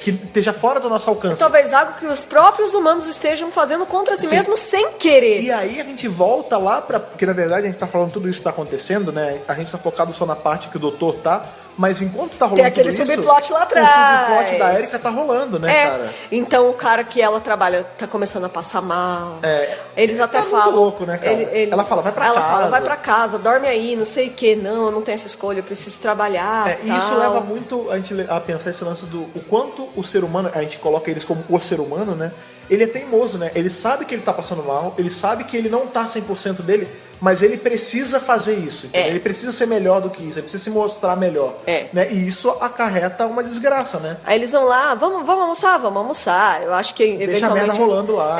que esteja fora do nosso alcance. Talvez algo que os próprios humanos estejam fazendo contra si mesmos sem querer. E aí a gente volta lá porque na verdade a gente tá falando tudo isso que tá acontecendo, né? A gente tá focado só na parte que o doutor tá, mas enquanto tá rolando tem aquele subplot lá atrás. O subplot da Erika tá rolando, né, cara? Então o cara que ela trabalha tá começando a passar mal. Eles até falam... muito louco, né, cara? Ela fala, vai pra casa. Ela fala, vai pra casa, dorme aí, não sei o que. Não, eu não tenho essa escolha, eu preciso trabalhar. E isso leva muito a gente a pensar esse lance do o quanto o ser humano, a gente coloca eles como o ser humano, né? Ele é teimoso, né? Ele sabe que ele tá passando mal, ele sabe que ele não tá 100% dele, mas ele precisa fazer isso. Ele precisa ser melhor do que isso, ele precisa se mostrar melhor. Né? E isso acarreta uma desgraça, né? Aí eles vão lá, vamos almoçar. Eu acho que eventualmente... Deixa a merda rolando lá.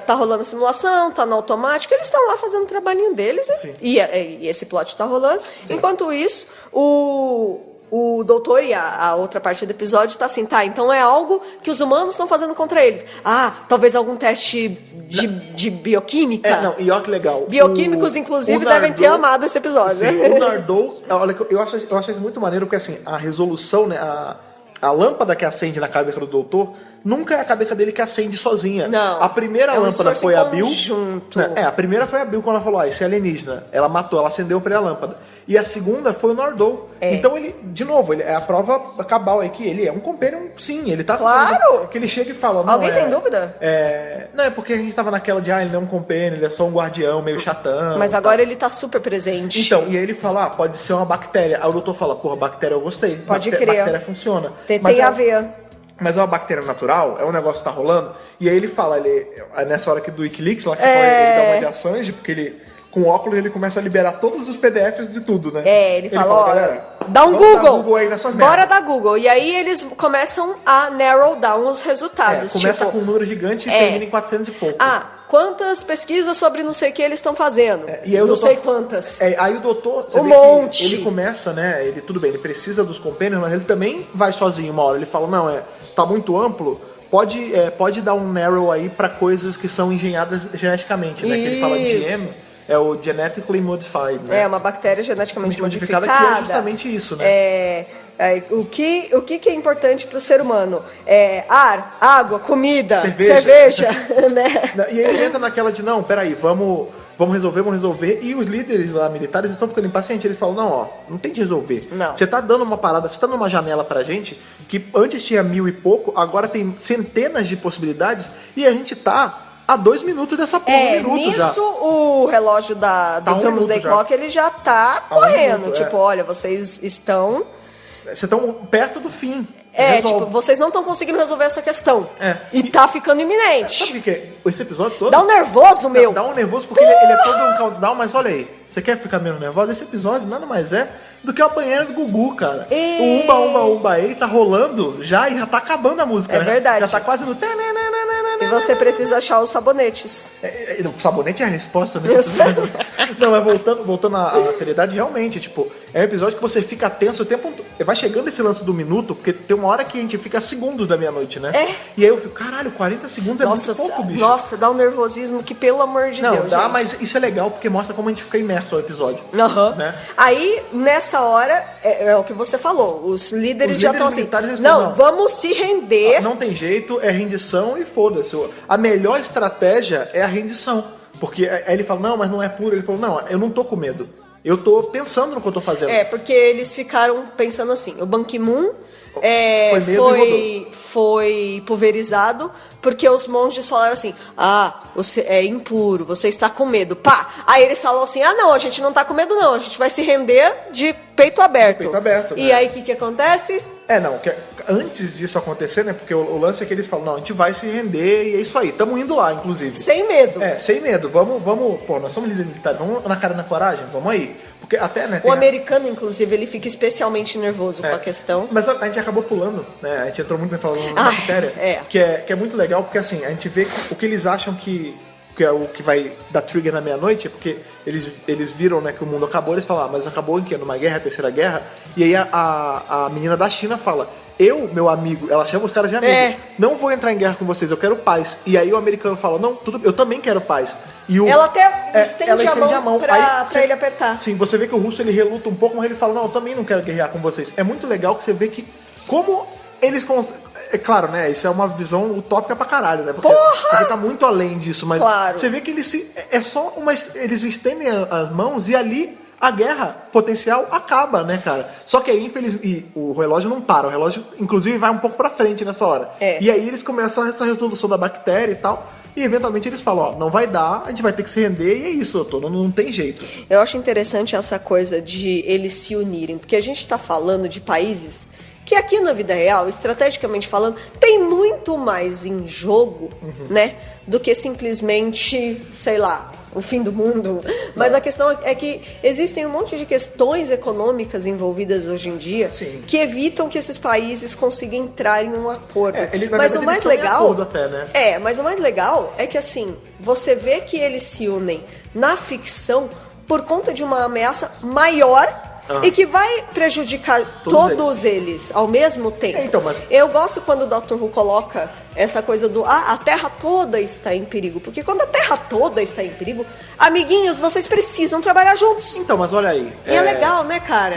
Tá rolando a simulação, tá no automático, eles estão lá fazendo o trabalhinho deles e esse plot tá rolando. Sim. Enquanto isso, o doutor e a outra parte do episódio tá assim, então é algo que os humanos estão fazendo contra eles. Talvez algum teste de bioquímica. E olha que legal. Bioquímicos, inclusive, devem ter amado esse episódio. Sim, o Nardole, olha, eu acho isso muito maneiro, porque assim, a resolução, né, a lâmpada que acende na cabeça do doutor nunca é a cabeça dele que acende sozinha. Não. A primeira lâmpada foi a Bill. A primeira foi a Bill quando ela falou, isso é alienígena. Ela matou, ela acendeu pra ele a lâmpada. E a segunda foi o Nardole. Então ele, de novo, ele é a prova cabal aí que ele é um companion, sim, ele tá claro. Que ele chega e fala, não. Alguém tem dúvida? Não, é porque a gente tava naquela de, ele não é um companion, ele é só um guardião, meio chatão. Mas agora ele tá super presente. Então, e aí ele fala, pode ser uma bactéria. Aí o doutor fala, porra, bactéria eu gostei. Pode crer. Bactéria funciona. Tem a ver. Mas é uma bactéria natural, é um negócio que tá rolando. E aí ele fala, nessa hora aqui do Wikileaks, lá que você fala, ele dá uma de Assange, porque ele, com óculos, ele começa a liberar todos os PDFs de tudo, né? Ele fala, galera, dá um Google. Dar Google aí nessas Bora dar Google. E aí eles começam a narrow down os resultados. Começa com um número gigante e termina em 400 e pouco. Quantas pesquisas sobre não sei o que eles estão fazendo? E aí não sei quantas. Aí o doutor, você vê que ele começa, né? Ele, tudo bem, ele precisa dos companions, mas ele também vai sozinho uma hora. Ele fala, não, tá muito amplo, pode dar um narrow aí pra coisas que são engenhadas geneticamente, né? Que ele fala GM, é o Genetically Modified, né? É uma bactéria geneticamente modificada. Que é justamente isso, né? O que é importante para o ser humano? Ar, água, comida, cerveja né? E ele entra naquela de, não, peraí, vamos resolver. E os líderes lá militares estão ficando impacientes. Eles falam, não tem de resolver. Você tá dando uma parada, você tá dando uma janela pra gente, que antes tinha 1000 e pouco, agora tem centenas de possibilidades, e a gente tá a 2 minutos dessa porra, nisso o relógio do Doomsday Clock, ele já tá correndo. Olha, vocês estão perto do fim. Vocês não estão conseguindo resolver essa questão. E tá ficando iminente. Sabe o que é? Esse episódio todo... Dá um nervoso, meu. Dá um nervoso porque ele é todo um countdown, mas olha aí. Você quer ficar menos nervoso? Esse episódio nada mais é do que a banheira do Gugu, cara. O Umba Umba Umba aí tá rolando já e já tá acabando a música, né? Verdade. Já tá quase no... E você precisa achar os sabonetes. O sabonete é a resposta nesse episódio. Não, mas voltando à seriedade, realmente, é um episódio que você fica tenso o tempo todo. vai chegando esse lance do minuto, porque tem uma hora que a gente fica a segundos da meia-noite, né? E aí eu fico, caralho, 40 segundos nossa, é muito pouco, bicho. Nossa, dá um nervosismo que, pelo amor de Deus. Não, dá, gente. mas isso é legal, porque mostra como a gente fica imerso ao episódio. Né? Aí, nessa hora, é o que você falou, os líderes já estão assim, não, vamos se render. Não tem jeito, é rendição e foda-se. A melhor estratégia é a rendição. Porque aí ele fala, não, mas não é puro. Ele falou, não, eu não tô com medo. Eu tô pensando no que eu tô fazendo. Porque eles ficaram pensando assim, o Ban Ki-moon foi pulverizado porque os monges falaram assim, você é impuro, você está com medo, pá. Aí eles falam assim, não, a gente não tá com medo não, a gente vai se render de peito aberto. Peito aberto, né? E aí o que acontece? Antes disso acontecer, né, porque o lance é que eles falam, não, a gente vai se render e é isso aí, tamo indo lá, inclusive. Sem medo. Sem medo, vamos, pô, nós somos líderes militares, vamos na cara e na coragem, vamos aí. Porque até, né, o americano, inclusive, ele fica especialmente nervoso com a questão. Mas a gente acabou pulando, né, a gente entrou muito falando da bactéria, que é muito legal, porque assim, a gente vê o que eles acham que é o que vai dar trigger na meia-noite, porque eles viram, né, que o mundo acabou, eles falam, mas acabou em quê? Numa guerra, terceira guerra? E aí a menina da China fala, meu amigo, ela chama os caras de amigo, não vou entrar em guerra com vocês, eu quero paz. E aí o americano fala, não, eu também quero paz. E ela até estende a mão pra ele apertar. Sim, você vê que o russo, ele reluta um pouco, mas ele fala, não, eu também não quero guerrear com vocês. É muito legal que você vê que como eles é claro, né? Isso é uma visão utópica pra caralho, né? Porque tá muito além disso, mas você vê que eles eles estendem as mãos e ali a guerra potencial acaba, né, cara? Só que aí, infelizmente, o relógio não para, o relógio, inclusive, vai um pouco pra frente nessa hora. E aí eles começam essa resolução da bactéria e tal. E eventualmente eles falam, não vai dar, a gente vai ter que se render e é isso, não tem jeito. Eu acho interessante essa coisa de eles se unirem, porque a gente tá falando de países que aqui na vida real, estrategicamente falando, tem muito mais em jogo, né, do que simplesmente, sei lá, o fim do mundo. Mas a questão é que existem um monte de questões econômicas envolvidas hoje em dia que evitam que esses países consigam entrar em um acordo. Mas o mais legal até, né? Mas o mais legal é que assim, você vê que eles se unem na ficção por conta de uma ameaça maior e que vai prejudicar todos eles ao mesmo tempo. Eu gosto quando o Dr. Who coloca essa coisa do a Terra toda está em perigo. Porque quando a Terra toda está em perigo, amiguinhos, vocês precisam trabalhar juntos. Então, mas olha aí. E é legal, né, cara?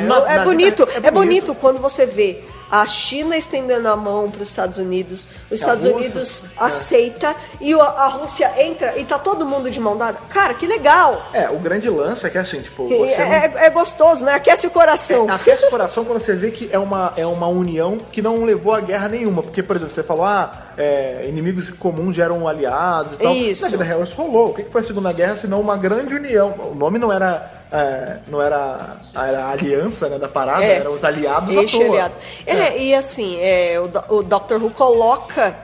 É bonito quando você vê a China estendendo a mão para os Estados Unidos, os Estados Unidos aceita e a Rússia entra e tá todo mundo de mão dada. Cara, que legal! O grande lance é que assim, tipo... É gostoso, né? Aquece o coração. Aquece o coração quando você vê que é uma união que não levou a guerra nenhuma. Porque, por exemplo, você falou, inimigos comuns geram aliados e tal. Isso. Na vida real isso rolou. O que foi a Segunda Guerra senão uma grande união? O nome não era a aliança, né, da parada, eram os aliados à toa. Aliados. E assim, o Dr. Who coloca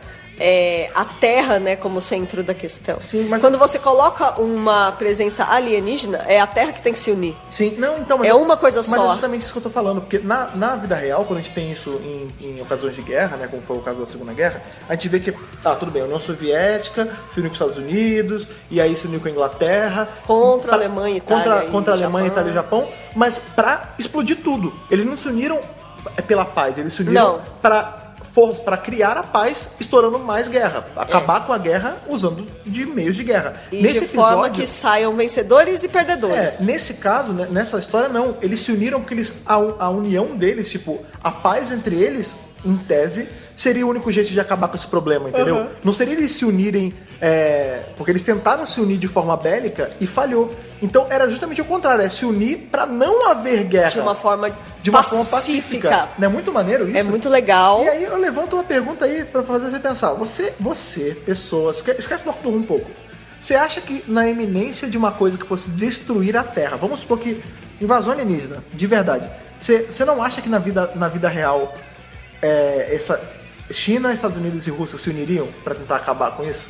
a Terra, né, como centro da questão. Sim, mas... Quando você coloca uma presença alienígena, é a Terra que tem que se unir. Sim, não, então... Mas uma coisa só. Mas é justamente isso que eu tô falando, porque na vida real, quando a gente tem isso em ocasiões de guerra, né, como foi o caso da Segunda Guerra, a gente vê que, tudo bem, a União Soviética se uniu com os Estados Unidos, e aí se uniu com a Inglaterra... Contra a Alemanha, Itália contra a Alemanha, Itália e Japão, mas pra explodir tudo. Eles não se uniram pela paz, eles se uniram para criar a paz, estourando mais guerra. Acabar com a guerra usando de meios de guerra. E nesse forma que saiam vencedores e perdedores. Nesse caso, né, nessa história, não. Eles se uniram porque a união deles, tipo, a paz entre eles, em tese, seria o único jeito de acabar com esse problema, entendeu? Não seria eles se unirem... porque eles tentaram se unir de forma bélica e falhou. Então era justamente o contrário, se unir para não haver guerra. De uma forma pacífica. Não é muito maneiro isso? É muito legal. E aí eu levanto uma pergunta aí para fazer você pensar. Você, pessoas... Esquece do Doctor Who um pouco. Você acha que na iminência de uma coisa que fosse destruir a Terra, vamos supor que invasão alienígena, de verdade, você não acha que na vida real essa China, Estados Unidos e Rússia se uniriam para tentar acabar com isso?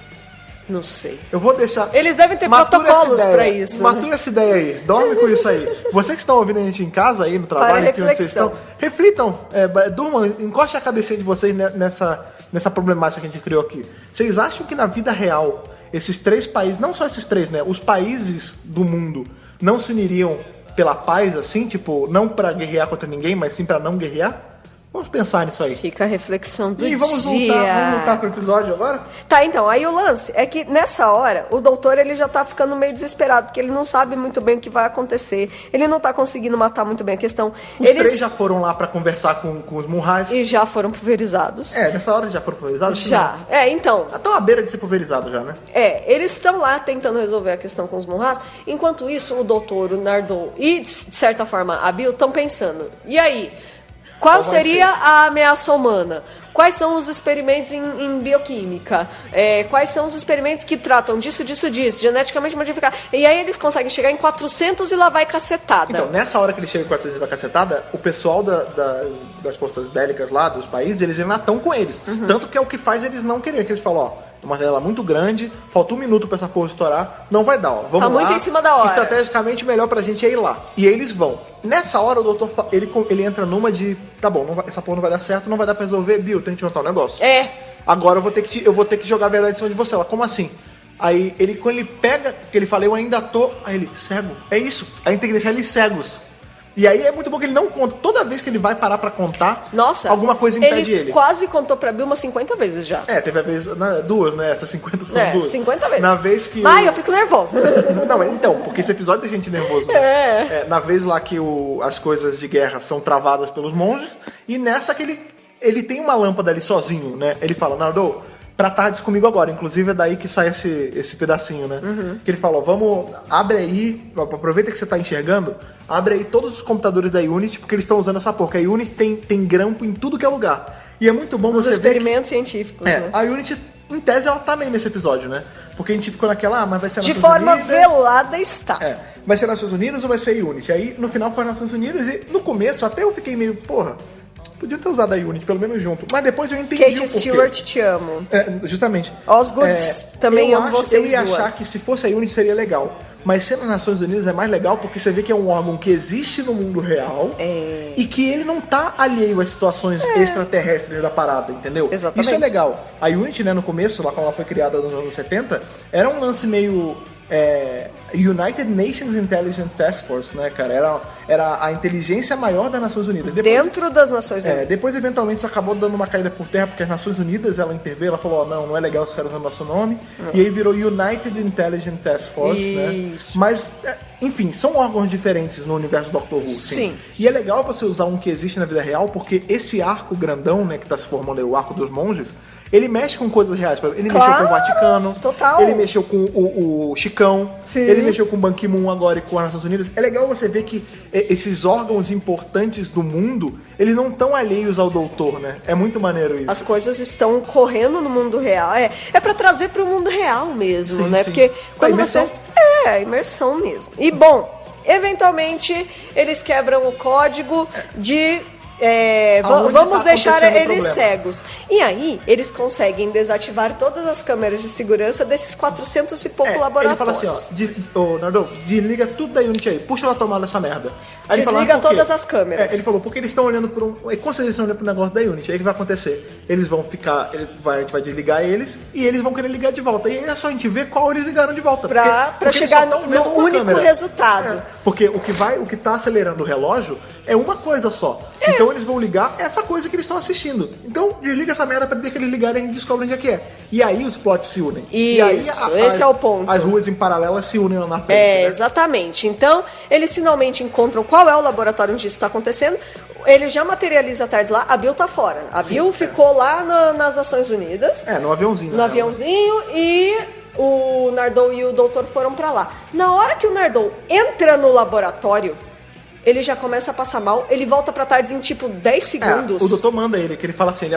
Não sei. Eu vou deixar... Eles devem ter protocolos pra isso. Matura essa ideia aí. Dorme com isso aí. Vocês que estão ouvindo a gente em casa, aí no trabalho, enfim, onde vocês estão, reflitam, durmam, encostem a cabecinha de vocês nessa problemática que a gente criou aqui. Vocês acham que na vida real, esses três países, não só esses três, né? Os países do mundo não se uniriam pela paz, assim, tipo, não pra guerrear contra ninguém, mas sim pra não guerrear? Vamos pensar nisso aí. Fica a reflexão do dia. Vamos voltar pro episódio agora? Tá, então, aí o lance é que nessa hora, o doutor ele já tá ficando meio desesperado, porque ele não sabe muito bem o que vai acontecer, ele não tá conseguindo matar muito bem a questão. Os três já foram lá pra conversar com os Munrais. E já foram pulverizados. Nessa hora já foram pulverizados? Já, então... Estão à beira de ser pulverizados já, né? Eles estão lá tentando resolver a questão com os Munrais, enquanto isso o doutor, o Nardole e, de certa forma, a Bill estão pensando, e aí... Qual seria a ameaça humana? Quais são os experimentos em bioquímica? Quais são os experimentos que tratam disso, geneticamente modificado? E aí eles conseguem chegar em 400 e lá vai cacetada. Então, nessa hora que eles chegam em 400 e vai cacetada, o pessoal das forças bélicas lá, dos países, eles ainda estão com eles. Tanto que é o que faz eles não quererem, que eles falam, uma janela muito grande, falta 1 minuto pra essa porra estourar, não vai dar, vamos lá. Tá muito em cima da hora. Estrategicamente, melhor pra gente é ir lá. E aí eles vão. Nessa hora, o doutor, ele entra numa de, tá bom, essa porra não vai dar certo, não vai dar pra resolver, Bill, tem que te notar um negócio. Agora eu vou ter que jogar a verdade em cima de você. Ela, como assim? Aí, quando ele pega, que ele fala, eu ainda tô, aí ele, cego, é isso. Aí a gente tem que deixar eles cegos. E aí é muito bom que ele não conta. Toda vez que ele vai parar pra contar, alguma coisa impede ele. Ele quase contou pra Bill umas 50 vezes já. Teve a vez, duas, né? Essas 50 são duas. 50 vezes. Na vez que... eu fico nervosa. Não, então, porque esse episódio deixa a gente nervoso. Na vez lá que as coisas de guerra são travadas pelos monges, e nessa que ele tem uma lâmpada ali sozinho, né? Ele fala, Nardole, pra tardes comigo agora. Inclusive é daí que sai esse pedacinho, né? Que ele fala, vamos, abre aí, aproveita que você tá enxergando, abre aí todos os computadores da Unity, porque eles estão usando essa porra. A Unity tem grampo em tudo que é lugar. E é muito bom você ver... Os experimentos científicos, né? A Unity, em tese, ela tá meio nesse episódio, né? Porque a gente ficou naquela, mas vai ser Nações Unidas. De forma velada está. Vai ser Nações Unidas ou vai ser Unity? Aí, no final, foi Nações Unidas e, no começo, até eu fiquei meio, podia ter usado a Unity, pelo menos junto. Mas depois eu entendi Kate Stewart, te amo. Justamente. Osgood, também amo vocês duas. Eu ia achar que se fosse a Unity seria legal. Mas sendo as Nações Unidas é mais legal porque você vê que é um órgão que existe no mundo real e que ele não tá alheio às situações extraterrestres da parada, entendeu? Exatamente. Isso é legal. A Unity, né, no começo, lá quando ela foi criada nos anos 70, era um lance meio... United Nations Intelligence Task Force, né, cara? Era a inteligência maior das Nações Unidas. Depois, dentro das Nações Unidas. Depois, eventualmente, isso acabou dando uma caída por terra, porque as Nações Unidas, ela interveio, ela falou, não é legal os caras usando nosso nome. E aí virou United Intelligence Task Force, né? Mas, enfim, são órgãos diferentes no universo do Doctor Who. Sim. E é legal você usar um que existe na vida real, porque esse arco grandão, né, que tá se formando aí, o arco dos monges, ele mexe com coisas reais. Ele mexeu com o Vaticano. Total. Ele mexeu com o Chicão. Sim. Ele mexeu com o Ban Ki-moon agora e com as Nações Unidas. É legal você ver que esses órgãos importantes do mundo, eles não estão alheios ao doutor, né? É muito maneiro isso. As coisas estão correndo no mundo real. É pra trazer pro mundo real mesmo, né? Sim. Porque quando imersão. a imersão mesmo. E bom, eventualmente eles quebram o código de... vamos deixar eles cegos. E aí, eles conseguem desativar todas as câmeras de segurança desses 400 e pouco laboratórios. Ele fala assim, Nardole, desliga tudo da Unity aí, puxa ela tomar essa merda. Aí desliga todas as câmeras. Ele falou, porque eles estão olhando por com certeza eles estão olhando pro negócio da Unity. Aí o que vai acontecer? Eles vão ficar, a gente vai desligar eles e eles vão querer ligar de volta. E aí é só a gente ver qual eles ligaram de volta. Pra chegar no único resultado. Porque o que tá acelerando o relógio é uma coisa só. Então eles vão ligar essa coisa que eles estão assistindo. Então desliga essa merda pra deixar eles ligarem e a gente descobre onde é que é. E aí os plots se unem. Isso, e aí esse é o ponto. As ruas em paralelo se unem lá na frente. Né? Exatamente. Então eles finalmente encontram qual é o laboratório onde isso está acontecendo. Ele já materializa a tarde lá, a Bill tá fora. A Bill ficou lá nas Nações Unidas. No aviãozinho. No aviãozinho e... o Nardole e o doutor foram pra lá. Na hora que o Nardole entra no laboratório, ele já começa a passar mal, ele volta pra tarde em tipo 10 segundos. O doutor manda ele, que ele fala assim,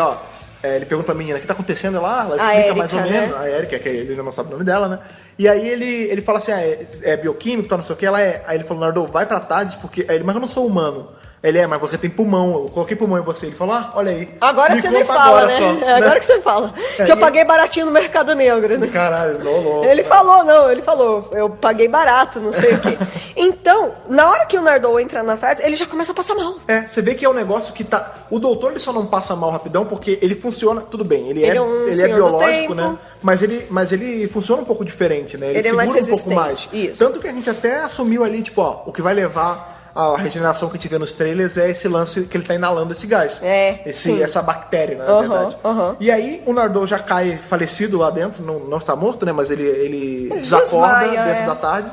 ele pergunta pra menina, o que tá acontecendo? Ela explica Erika, mais ou menos, a Erika, que ele ainda não sabe o nome dela, né? E aí ele fala assim, é bioquímico, não sei o que, ela é. Aí ele falou, Nardole, vai pra tarde, porque... Aí ele, mas eu não sou humano. Ele mas você tem pulmão, eu coloquei pulmão em você. Ele falou, olha aí. Agora você me fala, né? Agora que você fala. Que eu paguei baratinho no Mercado Negro, né? Caralho, louco. Ele falou, eu paguei barato, não sei o quê. Então, na hora que o Nardole entra na tarde, ele já começa a passar mal. Você vê que é um negócio que tá... O doutor, ele só não passa mal rapidão porque ele funciona... Tudo bem, ele é biológico, né? Mas ele funciona um pouco diferente, né? Ele segura mais um pouco mais. Isso. Tanto que a gente até assumiu ali, tipo, o que vai levar... A regeneração que a gente vê nos trailers é esse lance que ele tá inalando esse gás. Essa bactéria, na verdade. E aí o Nardole já cai falecido lá dentro, não está morto, né? Mas ele desacorda dentro da tarde.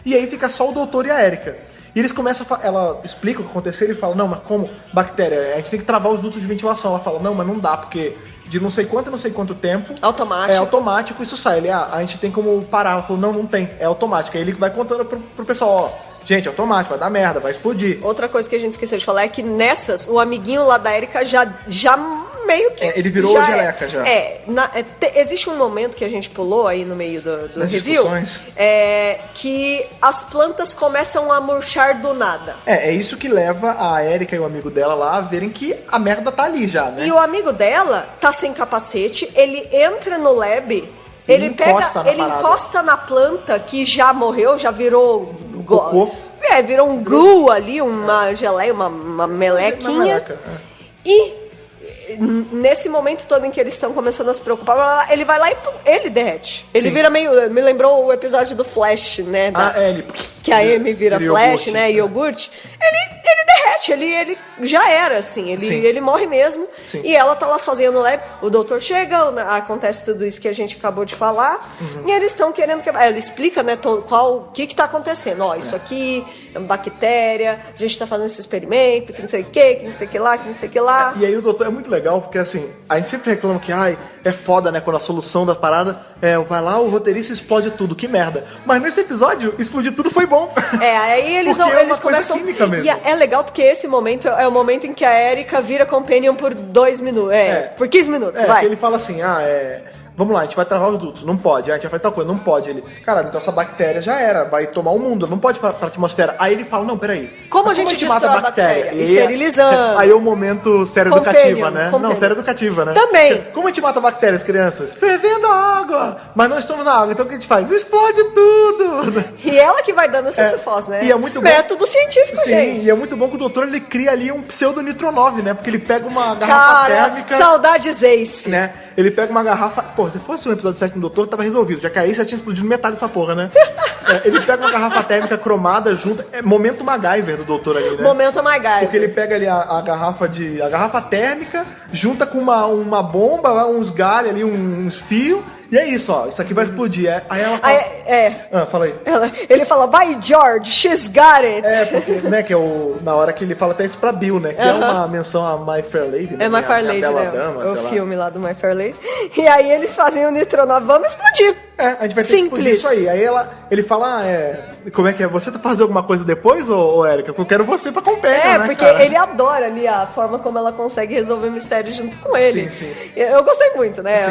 E aí fica só o doutor e a Erika. E eles começam ela explica o que aconteceu, ele fala, não, mas como? Bactéria, a gente tem que travar os dutos de ventilação. Ela fala, não, mas não dá, porque de não sei quanto tempo... Automático. É automático, isso sai. Ele, a gente tem como parar. Ela falou, não tem, é automático. Aí ele vai contando pro pessoal, gente, automático, vai dar merda, vai explodir. Outra coisa que a gente esqueceu de falar é que nessas, o amiguinho lá da Erika já meio que... ele virou geleca já. Existe um momento que a gente pulou aí no meio do review, que as plantas começam a murchar do nada. É isso que leva a Erika e o amigo dela lá a verem que a merda tá ali já, né? E o amigo dela tá sem capacete, ele entra no lab... Ele encosta na planta que já morreu, já virou... Cocô. Virou um goo ali, uma geleia, uma melequinha. E nesse momento todo em que eles estão começando a se preocupar, ele vai lá e ele derrete. Ele vira meio... Me lembrou o episódio do Flash, né? Que a Amy vira Flash, né? Iogurte. Ele derrete, ele já era, assim. Ele morre mesmo. Sim. E ela tá lá sozinha no lab. O doutor chega, acontece tudo isso que a gente acabou de falar. E eles estão querendo quebrar. Ela explica, né, o que tá acontecendo. Isso aqui é uma bactéria, a gente tá fazendo esse experimento, que não sei o que, que não sei o que lá, que não sei o que lá. E aí o doutor é muito legal, porque assim, a gente sempre reclama que, é foda, né, quando a solução da parada vai lá, o roteirista explode tudo, que merda. Mas nesse episódio, explodir tudo foi bom. Aí eles começam... química mesmo. E é legal porque esse momento é o momento em que a Erika vira companion por 2 minutos. Por 15 minutos, vai. Ele fala assim, vamos lá, a gente vai travar os dutos, não pode, a gente vai fazer tal coisa, não pode. Ele, caralho, então essa bactéria já era, vai tomar o mundo, não pode ir pra atmosfera. Aí ele fala, não, peraí. Como a gente mata a bactéria? Esterilizando. Aí é o momento série educativa, né? Não, série educativa, né? Também. Como a gente mata bactérias, crianças? Fervendo a água. Mas nós estamos na água, então o que a gente faz? Explode tudo. E ela que vai dando essa cifós, né? E é muito bom. Método científico, gente. Sim, e é muito bom que o doutor, ele cria ali um pseudo-nitronove, né? Porque ele pega uma garrafa térmica... Saudades Ace. Né? Ele pega uma garrafa... Pô, se fosse um episódio 7 do doutor, tava resolvido. Já que aí já tinha explodido metade dessa porra, né? Ele pega uma garrafa térmica cromada junto... momento MacGyver do doutor ali, né? Momento MacGyver. Porque ele pega ali a garrafa térmica, junta com uma bomba, uns galhos ali, uns fios... E é isso, isso aqui vai explodir. Aí ela fala... fala aí. Ele fala, by George, she's got it. Porque, né, que é na hora que ele fala até isso pra Bill, né? Que é uma menção a My Fair Lady, né? My Fair Lady, Bela né? Dama, o filme lá do My Fair Lady. E aí eles fazem o nitronove, vamos explodir. A gente vai ter que explodir isso aí. Aí ele fala, como é que é? Você tá fazendo alguma coisa depois, ô Erika? Eu quero você pra comprar, né, porque ele adora ali a forma como ela consegue resolver o mistério junto com ele. Sim. Eu gostei muito, né?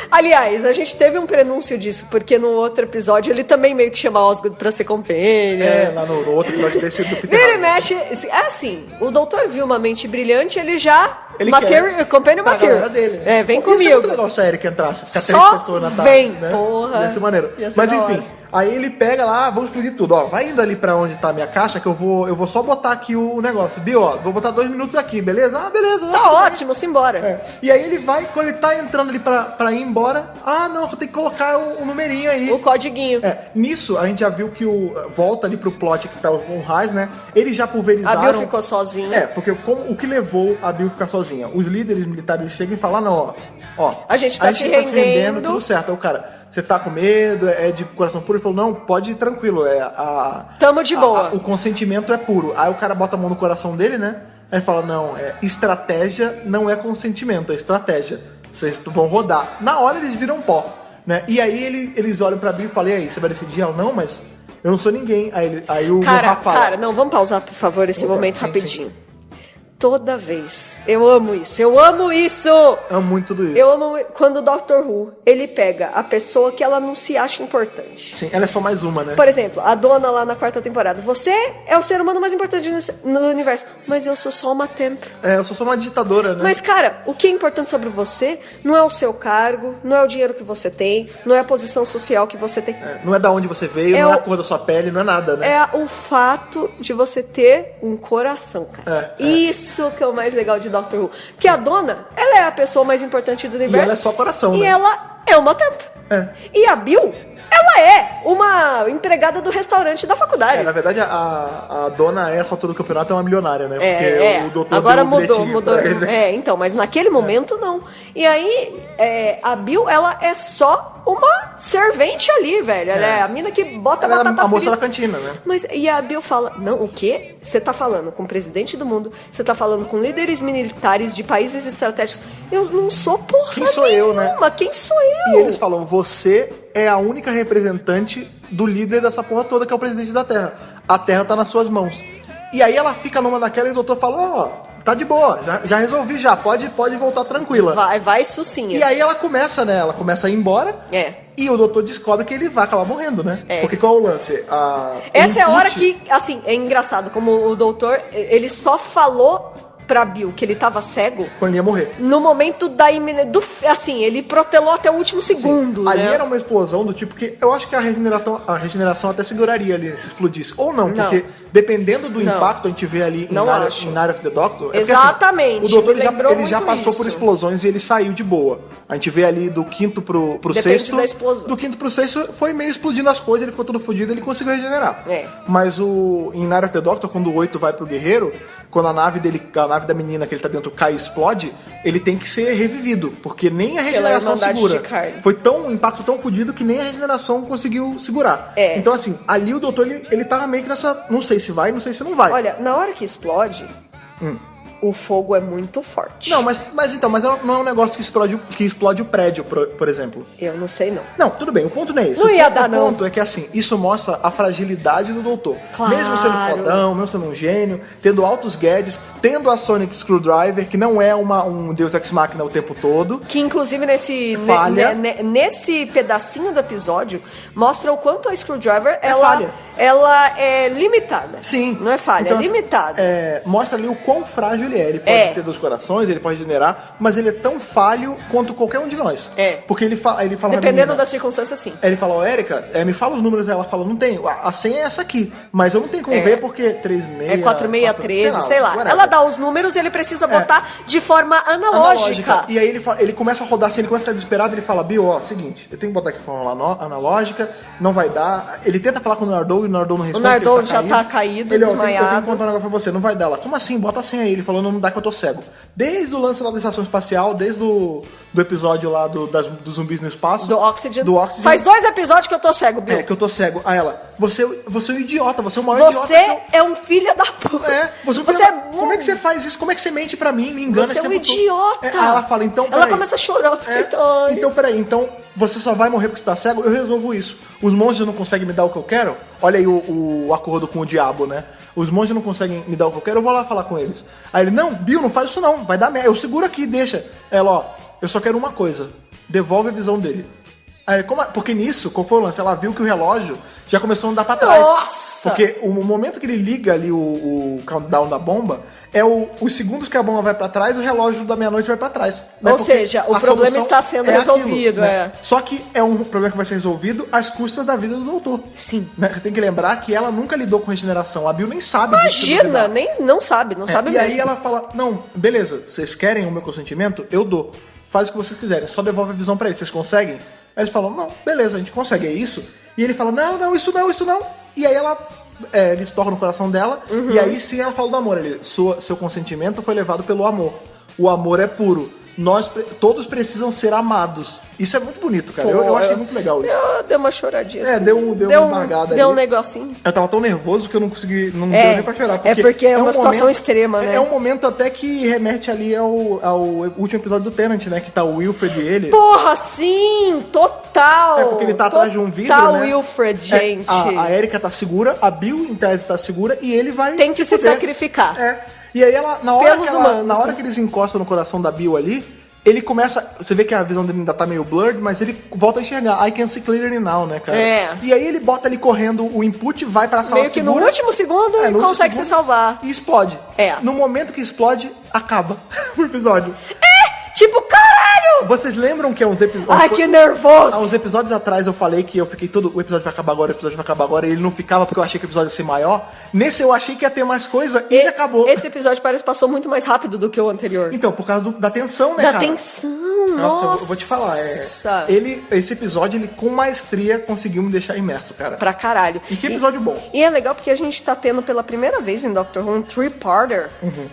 Aliás, a gente teve um prenúncio disso, porque no outro episódio ele também meio que chama Osgood pra ser companion. Lá no outro episódio desse do Peter. Vira e mexe, assim, o doutor viu uma mente brilhante, ele companion material dele. Vem comigo. comigo. Isso é muito legal se a Erika entrasse. Só 3 pessoas na vem, né? porra. Ia ser maneiro. Mas enfim, aí ele pega lá, vamos explodir tudo. Vai indo ali pra onde tá a minha caixa, que eu vou só botar aqui o negócio. Bill, vou botar 2 minutos aqui, beleza? Beleza. Tá ótimo, simbora. E aí ele vai, quando ele tá entrando ali pra ir embora, não, vou ter que colocar o numerinho aí. O codiguinho. Nisso, a gente já viu que volta ali pro plot que tá o Von Reis, né? Eles já pulverizaram... A Bill ficou sozinha. Porque o que levou a Bill ficar sozinha? Os líderes militares chegam e falam, não, a gente tá se rendendo, tudo certo. Aí o cara, você tá com medo, é de coração puro? Ele falou, não, pode ir tranquilo, tamo de boa. O consentimento é puro. Aí o cara bota a mão no coração dele, né? Aí fala, não, estratégia não é consentimento, é estratégia. Vocês vão rodar. Na hora eles viram pó, né? E aí eles olham pra Bill e falam, e aí, você vai decidir? Ela, não, mas eu não sou ninguém. Aí o Rafa fala... Cara, não, vamos pausar, por favor, esse momento rapidinho. toda vez. Eu amo isso. Amo muito tudo isso. Eu amo quando o Dr. Who, ele pega a pessoa que ela não se acha importante. Sim, ela é só mais uma, né? Por exemplo, a dona lá na 4ª temporada. Você é o ser humano mais importante no universo. Mas eu sou só uma temp. Eu sou só uma ditadora, né? Mas, cara, o que é importante sobre você não é o seu cargo, não é o dinheiro que você tem, não é a posição social que você tem. Não é da onde você veio, não é a cor da sua pele, não é nada, né? É o fato de você ter um coração, cara. Isso que é o mais legal de Dr. Who. Porque a dona, ela é a pessoa mais importante do universo. E ela é só coração, né? E ela é uma temp. E a Bill, ela é uma empregada do restaurante da faculdade. Na verdade, a dona, a essa altura do campeonato, é uma milionária, né? Porque o doutor agora deu um mudou. Então, mas naquele momento não. E aí, a Bill, ela é só uma servente ali, velho. Ela é a mina que bota batata frita. A moça da cantina, né? E a Bill fala, não, o quê? Você tá falando com o presidente do mundo, você tá falando com líderes militares de países estratégicos. Eu não sou porra Quem sou eu, né? Quem sou eu? E eles falam, você é a única representante do líder dessa porra toda, que é o presidente da Terra. A Terra tá nas suas mãos. E aí ela fica numa daquela e o doutor fala, tá de boa, já resolvi já, pode voltar tranquila. Vai sucinha. E aí ela começa, né? Ela começa a ir embora. E o doutor descobre que ele vai acabar morrendo, né? Porque qual é o lance? Essa é a hora que, assim, é engraçado, como o doutor, ele só falou pra Bill que ele tava cego. Quando ele ia morrer. No momento da assim, ele protelou até o último segundo. Né? Ali era uma explosão do tipo que eu acho que a regeneração até seguraria ali se explodisse. Ou não, porque dependendo do impacto, a gente vê ali em Night of the Doctor. Exatamente. Porque, assim, o doutor ele já passou por explosões e ele saiu de boa. A gente vê ali do 5º pro 6º. Da explosão. Do 5º pro 6º foi meio explodindo as coisas, ele ficou todo fodido, ele conseguiu regenerar. Mas em Night of the Doctor, quando o 8 vai pro guerreiro, quando a nave da menina que ele tá dentro cai e explode, ele tem que ser revivido, porque nem a regeneração segura. Foi um impacto tão fodido que nem a regeneração conseguiu segurar. Então, assim, ali o doutor, ele tava meio que nessa, não sei se vai, não sei se não vai. Olha, na hora que explode, o fogo é muito forte. Não, mas não é um negócio que explode o prédio, por exemplo. Eu não sei, não. Não, tudo bem, o ponto não é esse. Não ia dar, não. O ponto é que, assim, isso mostra a fragilidade do doutor. Claro. Mesmo sendo fodão, mesmo sendo um gênio, tendo altos gadgets, tendo a Sonic Screwdriver, que não é um Deus Ex Machina o tempo todo. Que, inclusive, nesse pedacinho do episódio, mostra o quanto a Screwdriver, ela é limitada. Sim. Não é falha, então, é limitada. Mostra ali o quão frágil ele é. Ele pode ter 2 corações, ele pode regenerar, mas ele é tão falho quanto qualquer um de nós. Porque ele fala dependendo das circunstâncias, sim. Ele fala, Érica, me fala os números. Ela fala, não tenho. A senha é essa aqui, mas eu não tenho como ver porque 36... É 4613, sei lá. Ela dá os números e ele precisa botar de forma analógica. E aí ele começa a rodar assim, ele começa a ficar desesperado, ele fala, Bill, seguinte, eu tenho que botar aqui de forma analógica, não vai dar. Ele tenta falar com o Nardole e o Nardole não responde. O Nardole já tá caído, desmaiado. Eu tenho que contar um negócio pra você, não vai dar lá. Como assim? Bota a senha aí. Ele falou, não dá que eu tô cego. Desde o lance lá da estação espacial, desde do episódio lá dos zumbis no espaço. Do Oxygen. Faz 2 episódios que eu tô cego, Bill. Que eu tô cego. Aí ela, você é um idiota, você é o maior idiota. Você é um filho da puta. Você é como é que você faz isso? Como é que você mente pra mim, me engana? Você é um idiota. Aí ela fala, então, ela começa a chorar. Então, peraí, então você só vai morrer porque você tá cego? Eu resolvo isso. Os monges não conseguem me dar o que eu quero? Olha aí o acordo com o diabo, né? Os monges não conseguem me dar o que eu quero, eu vou lá falar com eles. Aí ele, não, Bill, não faz isso não, vai dar merda. Eu seguro aqui, deixa. Ela, eu só quero uma coisa, devolve a visão dele. Aí, porque nisso, qual foi o lance? Ela viu que o relógio já começou a andar pra trás. Nossa! Porque o momento que ele liga ali o countdown da bomba, os segundos que a bomba vai pra trás, o relógio da meia-noite vai pra trás. Né? Ou seja, o problema está sendo resolvido. Aquilo, né? Só que é um problema que vai ser resolvido às custas da vida do doutor. Sim. Né? Você tem que lembrar que ela nunca lidou com regeneração. A Bill nem sabe disso. Imagina, não sabe e mesmo. Aí ela fala, não, beleza, vocês querem o meu consentimento? Eu dou. Faz o que vocês quiserem, só devolve a visão pra eles. Vocês conseguem? Aí eles falam, não, beleza, a gente consegue, é isso? E ele fala, não, isso não. E aí eles tocam no coração dela, e aí sim ela fala do amor. Seu consentimento foi levado pelo amor. O amor é puro. Todos precisam ser amados. Isso é muito bonito, cara. Eu achei muito legal isso. Deu uma choradinha assim. Deu uma embargada ali. Deu um negocinho. Eu tava tão nervoso que eu não consegui, não deu nem pra chorar. Porque é uma situação extrema, né? É um momento até que remete ali ao último episódio do Tenant, né? Que tá o Wilfred e ele. Porra, sim! Total! Porque ele tá atrás de um vidro, né? Total Wilfred, gente. A Erika tá segura, a Bill, em tese, tá segura, e ele vai tem que se sacrificar. E aí na hora que eles encostam no coração da Bill ali, ele começa... Você vê que a visão dele ainda tá meio blurred, mas ele volta a enxergar. I can see clearly now, né, cara? E aí ele bota ali correndo o input, vai pra sala meio que segura, no último segundo ele consegue se salvar. E explode. No momento que explode, acaba o episódio. Tipo, caralho! Vocês lembram que há uns episódios... Ai, que nervoso! Há uns episódios atrás eu falei que eu fiquei todo... O episódio vai acabar agora, e ele não ficava porque eu achei que o episódio ia ser maior. Nesse eu achei que ia ter mais coisa e ele acabou. Esse episódio parece que passou muito mais rápido do que o anterior. Então, por causa da tensão, né, cara? Da tensão, nossa! Eu vou te falar, esse episódio, ele com maestria conseguiu me deixar imerso, cara. Pra caralho. E que episódio bom. E é legal porque a gente tá tendo pela primeira vez em Doctor Who um three-parter.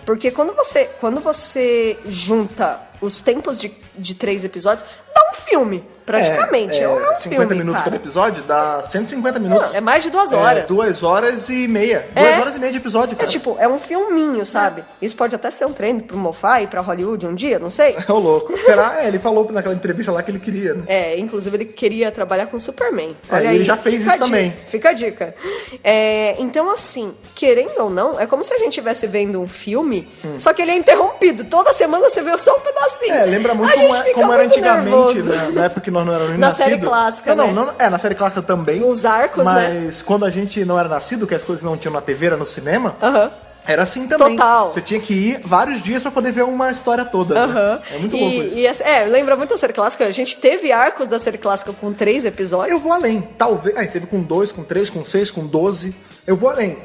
Porque quando você junta os tempos de 3 episódios, dá um filme, praticamente. É um 50 filme, minutos cara. cada episódio, dá 150 minutos. Não, é mais de 2 horas. 2 horas e meia. 2 horas e meia de episódio, cara. É um filminho, sabe? Isso pode até ser um treino pro Moffat, pra Hollywood um dia, não sei. É o louco. Será? Ele falou naquela entrevista lá que ele queria, né? Inclusive ele queria trabalhar com Superman. Olha aí, ele já fez isso também. Fica a dica. Então, assim, querendo ou não, é como se a gente estivesse vendo um filme, só que ele é interrompido. Toda semana você vê só um pedacinho. Lembra muito como era antigamente, né? Na época que nós não éramos nascidos. Na série clássica, na série clássica também. Os arcos, mas quando a gente não era nascido, que as coisas não tinham na TV, era no cinema... Era assim também. Total. Você tinha que ir vários dias pra poder ver uma história toda. Né? É muito louco isso. Lembra muito a série clássica. A gente teve arcos da série clássica com 3 episódios. Eu vou além. Talvez. Teve com 2, com 3, com 6, com 12. Eu vou além.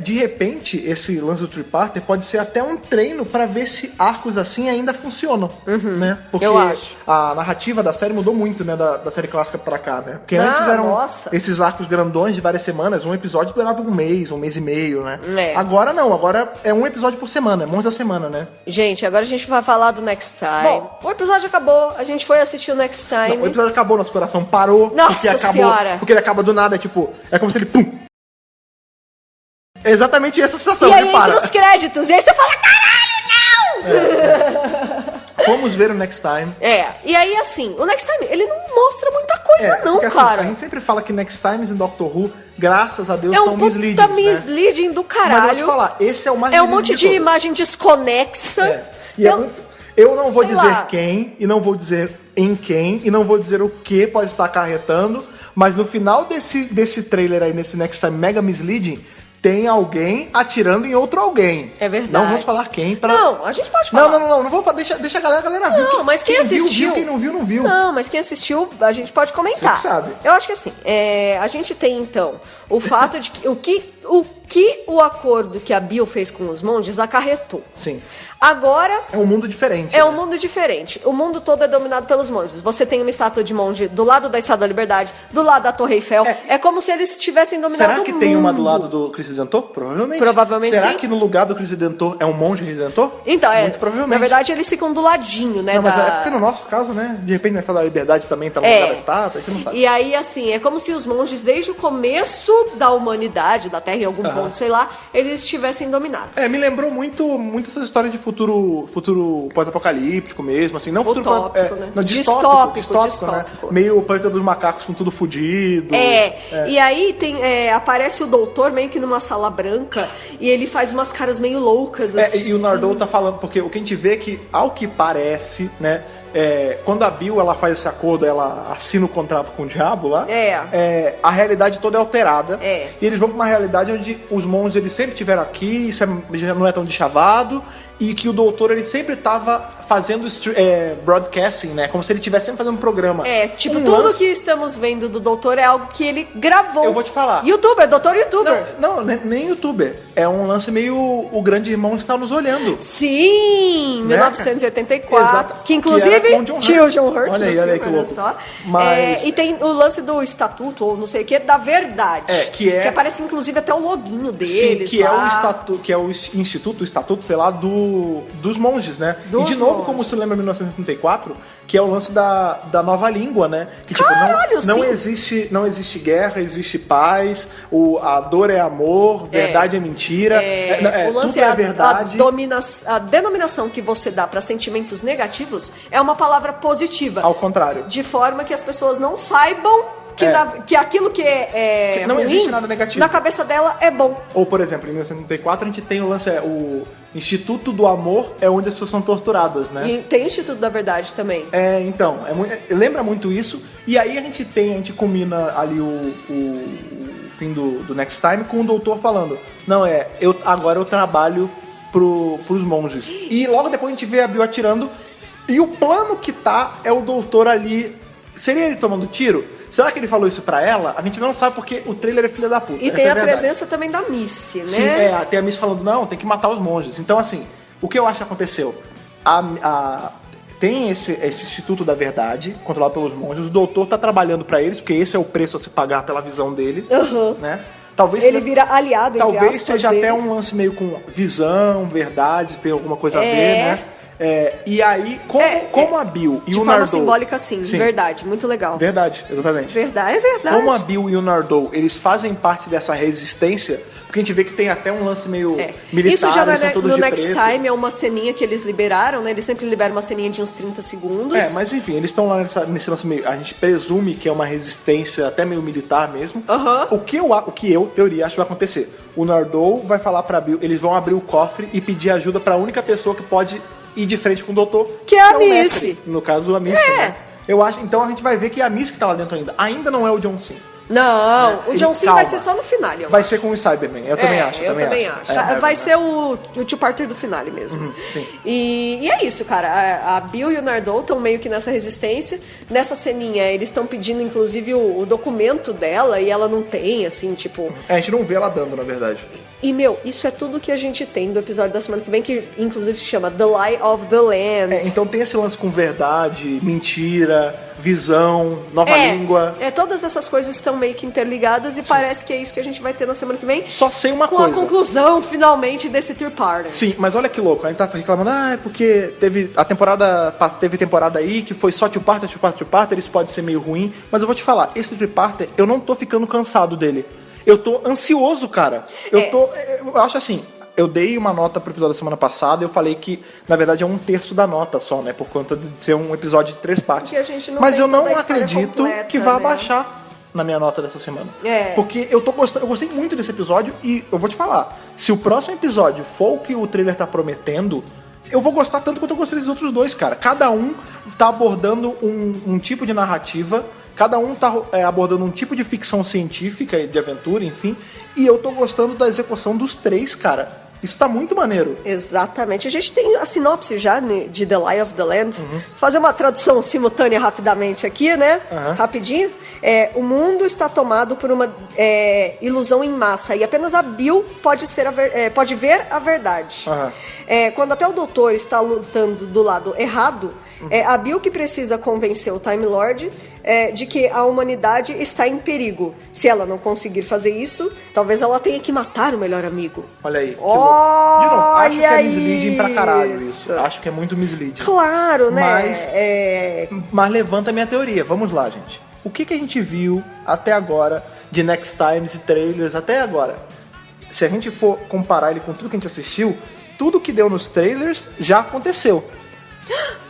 De repente, esse lance do three-parter pode ser até um treino pra ver se arcos assim ainda funcionam. Né? Porque eu acho. A narrativa da série mudou muito, né? Da série clássica pra cá, né? Porque antes eram esses arcos grandões de várias semanas. Um episódio durava um mês e meio, né? Agora não. Agora é um episódio por semana. É monte da semana, né? Gente, agora a gente vai falar do Next Time. Bom, o episódio acabou. A gente foi assistir o Next Time. Não, o episódio acabou. Nosso coração parou. Nossa senhora! Porque ele acaba do nada. É como se ele... Pum! É exatamente essa sensação. E aí entra os créditos. E aí você fala, caralho, não! Vamos ver o Next Time. E aí assim, o Next Time, ele não mostra muita coisa não, cara. Assim, a gente sempre fala que Next Times em Doctor Who, graças a Deus, são misleadings, É um puta misleading do caralho. Mas eu vou te falar, esse é o mais um monte de imagem desconexa. Eu não vou dizer quem, e não vou dizer em quem, e não vou dizer o que pode estar acarretando, mas no final desse trailer aí, nesse Next Time mega misleading, tem alguém atirando em outro alguém. É verdade. Não vamos falar quem pra... Não, a gente pode falar. Não vamos falar. Deixa a galera ver. Não, mas quem assistiu... Viu, quem não viu, não viu. Não, mas quem assistiu, a gente pode comentar. Você que sabe. Eu acho que assim, a gente tem então o fato de que o acordo que a Bill fez com os monges acarretou. Sim. Agora... É um mundo diferente. É um mundo diferente. O mundo todo é dominado pelos monges. Você tem uma estátua de monge do lado da Estátua da Liberdade, do lado da Torre Eiffel. É como se eles tivessem dominado o mundo. Será que tem uma do lado do Cristo Redentor? Provavelmente. Será que no lugar do Cristo Redentor é um monge Redentor? Então, muito provavelmente. Na verdade, eles ficam do ladinho, né? Não, mas é porque no nosso caso, né? De repente na Estátua da Liberdade também tá no lugar da estátua, a gente não sabe. E aí, assim, é como se os monges, desde o começo da humanidade, da Terra, em algum ponto, sei lá, eles tivessem dominado. Me lembrou muito essas histórias de futuro pós-apocalíptico mesmo, assim, não utópico, né? Não, distópico, né? Meio o planeta dos macacos com tudo fudido. E aí aparece o doutor meio que numa sala branca e ele faz umas caras meio loucas, assim. E o Nardole tá falando, porque o que a gente vê é que, ao que parece, né, quando a Bill ela faz esse acordo, ela assina o contrato com o diabo lá, a realidade toda é alterada. E eles vão pra uma realidade onde os monges eles sempre estiveram aqui, isso já não é tão deschavado, e que o doutor ele sempre estava fazendo broadcasting, né? Como se ele estivesse sempre fazendo um programa. Tudo que estamos vendo do doutor é algo que ele gravou. Eu vou te falar. Youtuber, doutor Youtuber. Não, nem Youtuber. É um lance meio o grande irmão está nos olhando. Sim, né? 1984. Exato. Que inclusive tinha o John Hurt. Olha aí que louco. Só. Mas... e tem o lance do estatuto, ou não sei o que, da verdade. Que aparece inclusive até o loginho deles. Sim, que é o estatuto, sei lá, dos monges, né? E de novo, como se lembra 1934, que é o lance da nova língua, né? Que tipo, não existe guerra, existe paz, a dor é amor, verdade é mentira, o lance tudo é verdade. A denominação que você dá para sentimentos negativos é uma palavra positiva. Ao contrário. De forma que as pessoas não saibam que aquilo que é que não ruim, existe nada negativo. Na cabeça dela é bom. Ou, por exemplo, em 1994 a gente tem o lance, o Instituto do Amor é onde as pessoas são torturadas, né? E tem o Instituto da Verdade também. Então, lembra muito isso. E aí a gente combina ali o fim do Next Time com o doutor falando, não, agora eu trabalho pros monges. E logo depois a gente vê a Bill atirando, e o plano que é o doutor ali. Seria ele tomando tiro? Será que ele falou isso pra ela? A gente não sabe porque o trailer é filha da puta. E tem a presença também da Missy, né? Sim, tem a Missy falando, não, tem que matar os monges. Então, assim, o que eu acho que aconteceu? Tem esse Instituto da Verdade, controlado pelos monges. O doutor tá trabalhando pra eles, porque esse é o preço a se pagar pela visão dele, né? Talvez ele vira aliado, entre talvez seja até um lance meio com visão, verdade, tem alguma coisa a ver, né? E aí, como a Bill e o Nardole... De forma simbólica, sim, verdade, muito legal. Verdade, exatamente. É verdade. Como a Bill e o Nardole, eles fazem parte dessa resistência, porque a gente vê que tem até um lance meio militar. Isso já no Next Time é uma ceninha que eles liberaram, né? Eles sempre liberam uma ceninha de uns 30 segundos. Mas enfim, eles estão lá nesse lance meio... A gente presume que é uma resistência até meio militar mesmo. O que eu, teoria, acho que vai acontecer. O Nardole vai falar pra Bill, eles vão abrir o cofre e pedir ajuda pra única pessoa que pode ir de frente com o doutor, que é a Missy. No caso, a Missy, né? Eu acho, então a gente vai ver que é a Missy que tá lá dentro ainda. Ainda não é o John Cena. Não, o John Cena vai ser só no finale. Vai ser com o Cyberman, eu também acho. Eu também acho. Vai ser o two-parter do finale mesmo. Sim. E é isso, cara. A Bill e o Nardole estão meio que nessa resistência. Nessa ceninha, eles estão pedindo, inclusive, o documento dela e ela não tem, assim, tipo... A gente não vê ela dando, na verdade. E, isso é tudo que a gente tem do episódio da semana que vem, que inclusive se chama The Lie of the Land. Então tem esse lance com verdade, mentira, visão, nova língua. Todas essas coisas estão meio que interligadas e parece que é isso que a gente vai ter na semana que vem. Só sei uma coisa. Com a conclusão, finalmente, desse three-parter. Sim, mas olha que louco. A gente tá reclamando, é porque teve temporada aí que foi só two-parter, isso pode ser meio ruim. Mas eu vou te falar, esse three-parter, eu não tô ficando cansado dele. Eu tô ansioso, cara. Eu acho assim, eu dei uma nota pro episódio da semana passada e eu falei que, na verdade, é 1/3 da nota só, né? Por conta de ser um episódio de 3 partes. Mas eu não acredito que vá abaixar na minha nota dessa semana. Porque eu gostei muito desse episódio e eu vou te falar, se o próximo episódio for o que o trailer tá prometendo, eu vou gostar tanto quanto eu gostei dos outros dois, cara. Cada um tá abordando um tipo de narrativa. Cada um tá abordando um tipo de ficção científica, de aventura, enfim. E eu tô gostando da execução dos 3, cara. Isso tá muito maneiro. Exatamente. A gente tem a sinopse já de The Lie of the Land. Fazer uma tradução simultânea rapidamente aqui, né? Rapidinho. O mundo está tomado por uma ilusão em massa e apenas a Bill pode ver a verdade. Quando até o doutor está lutando do lado errado, é a Bill que precisa convencer o Time Lord de que a humanidade está em perigo. Se ela não conseguir fazer isso, talvez ela tenha que matar o melhor amigo. Olha aí. De novo, acho que é misleading pra caralho isso. Acho que é muito misleading. Claro, né? Mas levanta a minha teoria. Vamos lá, gente. O que a gente viu até agora de Next Times e trailers até agora? Se a gente for comparar ele com tudo que a gente assistiu, tudo que deu nos trailers já aconteceu.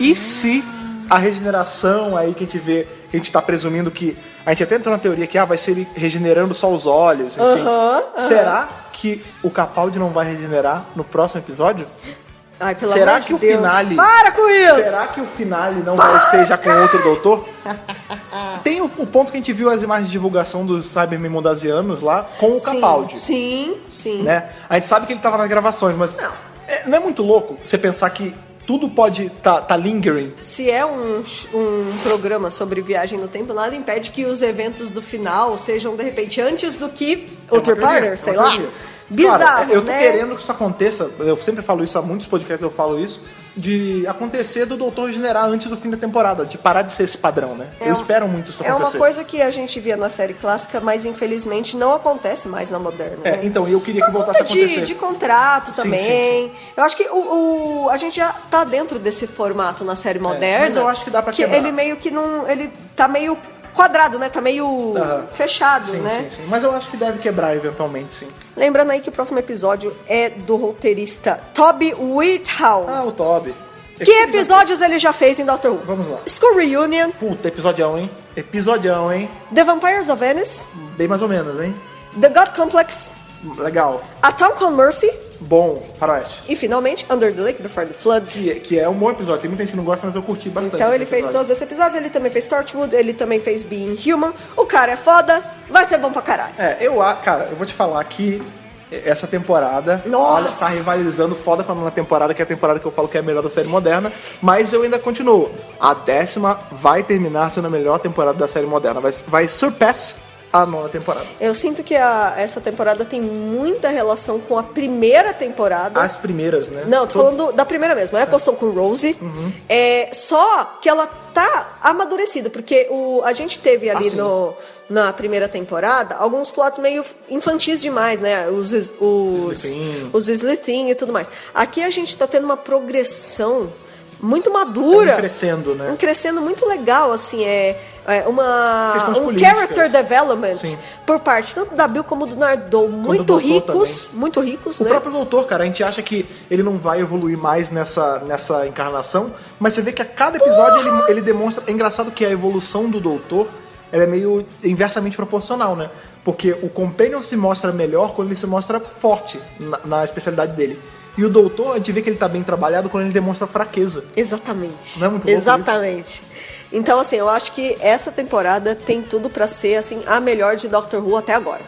E se a regeneração aí que a gente vê, que a gente tá presumindo que... A gente até entrou na teoria que vai ser ele regenerando só os olhos, enfim. Será que o Capaldi não vai regenerar no próximo episódio? Ai, pelo será amor que de o Deus. finale... Para com isso! Será que o finale não vai ser já com outro doutor? Tem o ponto que a gente viu as imagens de divulgação dos Cybermen Mondasianos lá com o Capaldi. Sim. Né? A gente sabe que ele tava nas gravações, mas não é muito louco você pensar que tudo pode tá lingering. Se é um programa sobre viagem no tempo, nada impede que os eventos do final sejam, de repente, antes do que o Tripwire, sei lá. Bizarro, cara, eu tô né? querendo que isso aconteça, eu sempre falo isso, há muitos podcasts eu falo isso, de acontecer do doutor regenerar antes do fim da temporada, de parar de ser esse padrão, né? Eu espero muito isso acontecer. É uma coisa que a gente via na série clássica, mas infelizmente não acontece mais na moderna. Né? Então eu queria que voltasse a acontecer. De contrato também. Sim. Eu acho que a gente já tá dentro desse formato na série moderna. Mas eu acho que dá pra quebrar. Ele meio que não... Ele tá meio quadrado, né? Tá meio fechado, né? Sim. Mas eu acho que deve quebrar eventualmente, sim. Lembrando aí que o próximo episódio é do roteirista Toby Whithouse. O Toby. Que episódios ele já fez em Doctor Who? Vamos lá. School Reunion. Puta, episodião, hein? Episodião, hein? The Vampires of Venice. Bem mais ou menos, hein? The God Complex. Legal. A Town Called Mercy. Bom, faroeste. E finalmente, Under the Lake Before the Flood. Que é um bom episódio. Tem muita gente que não gosta, mas eu curti bastante. Então ele fez todos esses episódios. Ele também fez Torchwood. Ele também fez Being Human. O cara é foda. Vai ser bom pra caralho. Cara, eu vou te falar que essa temporada, Nossa! Olha, tá rivalizando foda com a nona temporada, que é a temporada que eu falo que é a melhor da série moderna, mas eu ainda continuo. A 10ª vai terminar sendo a melhor temporada da série moderna. Vai surpass a nona temporada. Eu sinto que essa temporada tem muita relação com a primeira temporada. As primeiras, né? Não, tô falando da primeira mesmo. É a questão com Rosie. Uhum. Só que ela tá amadurecida, porque a gente teve ali na primeira temporada alguns plots meio infantis demais, né? Os Slitheen e tudo mais. Aqui a gente tá tendo uma progressão muito madura. Crescendo, né? Crescendo muito legal, assim, um políticas. character development. Sim. Por parte tanto da Bill como do Nardole, muito ricos, o né? próprio doutor, cara, a gente acha que ele não vai evoluir mais nessa encarnação, mas você vê que a cada episódio ele demonstra. É engraçado que a evolução do doutor ela é meio inversamente proporcional, né? Porque o Companion se mostra melhor quando ele se mostra forte na especialidade dele. E o doutor, a gente vê que ele tá bem trabalhado quando ele demonstra fraqueza. Exatamente. Não é muito bom Exatamente. Então, assim, eu acho que essa temporada tem tudo pra ser, assim, a melhor de Doctor Who até agora.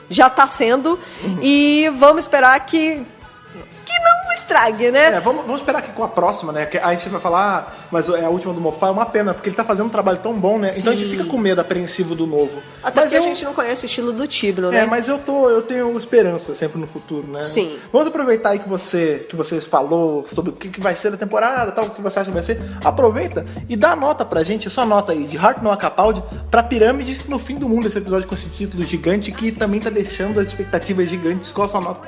Já tá sendo. E vamos esperar que não estrague, né? Vamos esperar que com a próxima, né? Que a gente vai falar, mas a última do Moffat é uma pena, porque ele tá fazendo um trabalho tão bom, né? Sim. Então a gente fica com medo, apreensivo do novo. Até porque a gente não conhece o estilo do Tibno, né? Mas eu tenho esperança sempre no futuro, né? Sim. Vamos aproveitar aí que você falou sobre o que vai ser da temporada, tal, o que você acha que vai ser. Aproveita e dá a nota pra gente, só nota aí, de Hartnell a Capaldi pra Pirâmide no Fim do Mundo, esse episódio com esse título gigante que também tá deixando as expectativas gigantes. Qual a sua nota?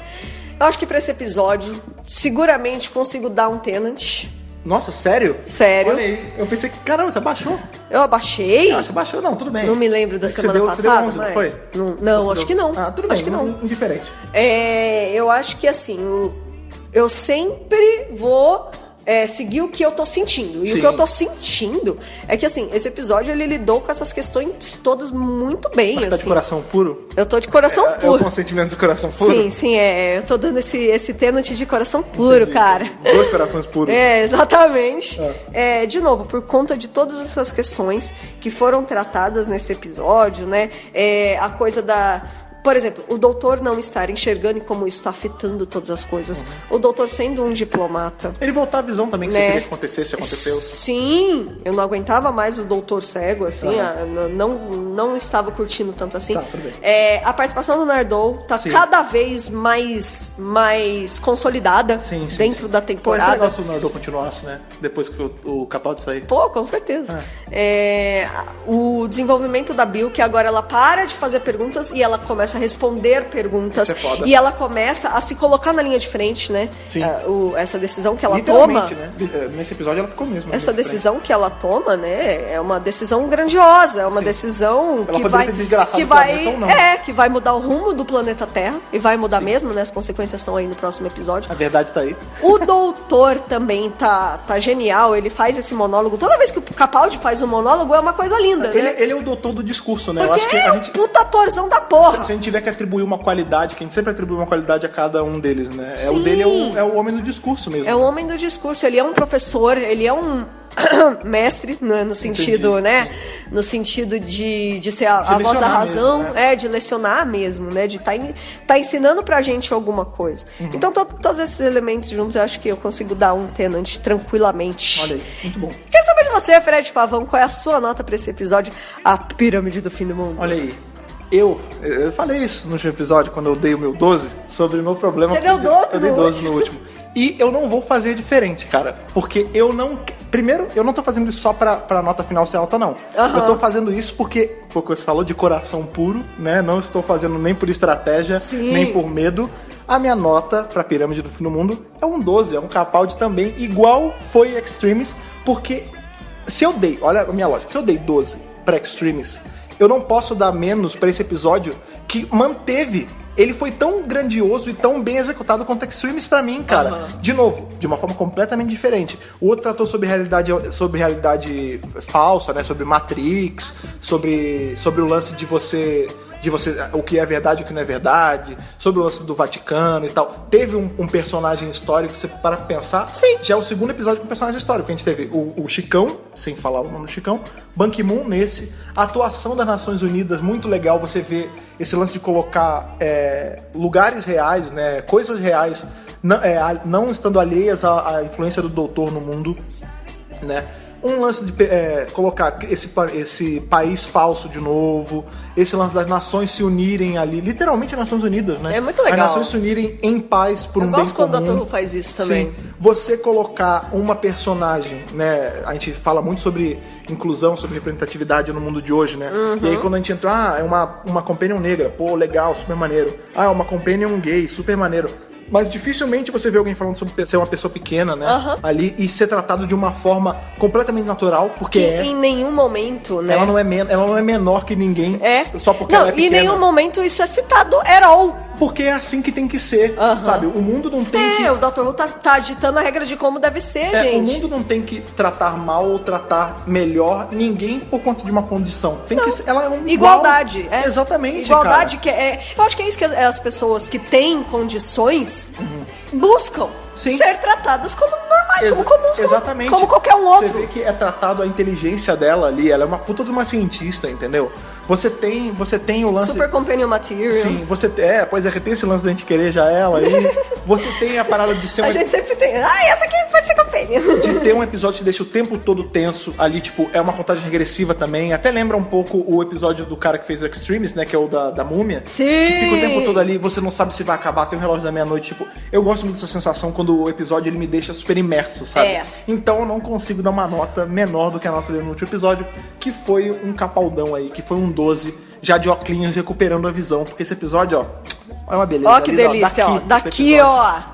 Eu acho que pra esse episódio, seguramente consigo dar um Tenant. Nossa, sério? Sério. Olha aí, eu pensei que, caramba, você abaixou? Eu abaixei? Você abaixou? Não, tudo bem. Não me lembro da semana passada. Você deu 11, não foi? Não, acho que não. Ah, tudo bem, acho que não. Indiferente. Eu acho que assim, eu sempre vou seguir o que eu tô sentindo. E Sim. o que eu tô sentindo é que, assim, esse episódio ele lidou com essas questões todas muito bem. Mas assim. tá de coração puro? Eu tô de coração puro. É o consentimento de coração puro? Sim, eu tô dando esse Tenant de coração puro, Entendi. cara. 2 corações puros. Exatamente. De novo, por conta de todas essas questões que foram tratadas nesse episódio, né? A coisa por exemplo, o doutor não estar enxergando e como isso está afetando todas as coisas. O doutor sendo um diplomata. Ele voltar a visão também que você queria que acontecesse, aconteceu. Sim, eu não aguentava mais o doutor cego, assim, não estava curtindo tanto assim. Tá, tudo bem. A participação do Nardole tá cada vez mais consolidada dentro da temporada. Pô, se o Nardole continuasse, né? Depois que o Capaldi sair. Pô, com certeza. O desenvolvimento da Bill, que agora ela para de fazer perguntas e ela começa a responder perguntas. Isso é foda. E ela começa a se colocar na linha de frente, né? Sim. Essa decisão que ela literalmente, toma. né? Nesse episódio ela ficou mesmo. Essa decisão que ela toma, né? É uma decisão grandiosa. É uma decisão ela que vai. Ter desgraçado que o vai. planeta, ou não. Que vai mudar o rumo do planeta Terra. E vai mudar mesmo, né? As consequências estão aí no próximo episódio. A verdade tá aí. O doutor também tá genial. Ele faz esse monólogo. Toda vez que o Capaldi faz um monólogo, é uma coisa linda, né? Ele é o doutor do discurso, né? Porque eu acho que é um puta atorzão da porra. Se a gente tiver que atribuir uma qualidade, que a gente sempre atribui uma qualidade a cada um deles, né? Sim. O dele é o homem do discurso mesmo. É o homem do discurso. Ele é um professor, ele é um mestre, no sentido, Entendi. né? No sentido de ser a voz da razão, mesmo, né? De lecionar mesmo, né? De tá ensinando pra gente alguma coisa. Então, todos esses elementos juntos, eu acho que eu consigo dar um Tenant tranquilamente. Olha aí, muito bom. Quero saber de você, Fred Pavão, qual é a sua nota pra esse episódio, A Pirâmide do Fim do Mundo? Olha aí. Eu falei isso no último episódio, quando eu dei o meu 12, sobre o meu problema. Você deu 12 Eu dei 12 no último. E eu não vou fazer diferente, cara. Porque eu não... Primeiro, eu não tô fazendo isso só pra nota final ser alta, não. Eu tô fazendo isso porque, foi o que você falou, de coração puro, né? Não estou fazendo nem por estratégia, nem por medo. A minha nota pra Pirâmide do Fim do Mundo é um 12, é um Capaldi também, igual foi Extremis, porque se eu dei, olha a minha lógica, se eu dei 12 pra Extremis, eu não posso dar menos pra esse episódio que manteve ele foi tão grandioso e tão bem executado quanto Extremis pra mim, cara. De novo, de uma forma completamente diferente. O outro tratou sobre realidade falsa, né? Sobre Matrix, sobre o lance de você o que é verdade e o que não é verdade, sobre o lance do Vaticano e tal. Teve um personagem histórico, você para pensar. Sim. Já é o segundo episódio com personagem histórico. A gente teve o Chicão, sem falar o nome do Chicão, Ban Ki-moon nesse, a atuação das Nações Unidas, muito legal você ver esse lance de colocar lugares reais, né, coisas reais, não estando alheias à influência do doutor no mundo, né? Um lance de colocar esse país falso de novo, esse lance das nações se unirem ali, literalmente as Nações Unidas, né? É muito legal. As nações se unirem em paz por um bem comum. Eu gosto quando o Dr. Who faz isso também. Sim. Você colocar uma personagem, né? A gente fala muito sobre inclusão, sobre representatividade no mundo de hoje, né? E aí quando a gente entra, é uma companion negra, pô, legal, super maneiro. Uma companion gay, super maneiro. Mas dificilmente você vê alguém falando sobre ser uma pessoa pequena, né? Ali, e ser tratado de uma forma completamente natural, porque em nenhum momento, né? Ela não é menor que ninguém. Só porque ela é pequena. Em nenhum momento isso é citado at all. Porque é assim que tem que ser, sabe? O mundo não tem que... o Dr. Who tá ditando a regra de como deve ser, gente. O mundo não tem que tratar mal ou tratar melhor ninguém por conta de uma condição. Tem que ser... Ela é igualdade. Exatamente, igualdade, cara. Eu acho que é isso que as pessoas que têm condições buscam. Sim. Ser tratadas como normais, como comuns, exatamente. Como qualquer um outro. Você vê que é tratado a inteligência dela ali, ela é uma puta de uma cientista, entendeu? Você tem o lance... Super companion material. Sim, você tem esse lance da gente querer já ela aí. Você tem a parada de ser A gente sempre tem. Essa aqui pode ser companion. De ter um episódio que te deixa o tempo todo tenso ali, tipo, é uma contagem regressiva também. Até lembra um pouco o episódio do cara que fez o Extremis, né, que é o da múmia. Sim. Que fica o tempo todo ali, você não sabe se vai acabar, tem um relógio da meia-noite, tipo... Eu gosto muito dessa sensação quando o episódio ele me deixa super imerso, sabe? Então eu não consigo dar uma nota menor do que a nota dele no último episódio, que foi um capaldão aí, que foi um 12... Já de óculos recuperando a visão. Porque esse episódio, é uma beleza. Ó, que delícia, daqui,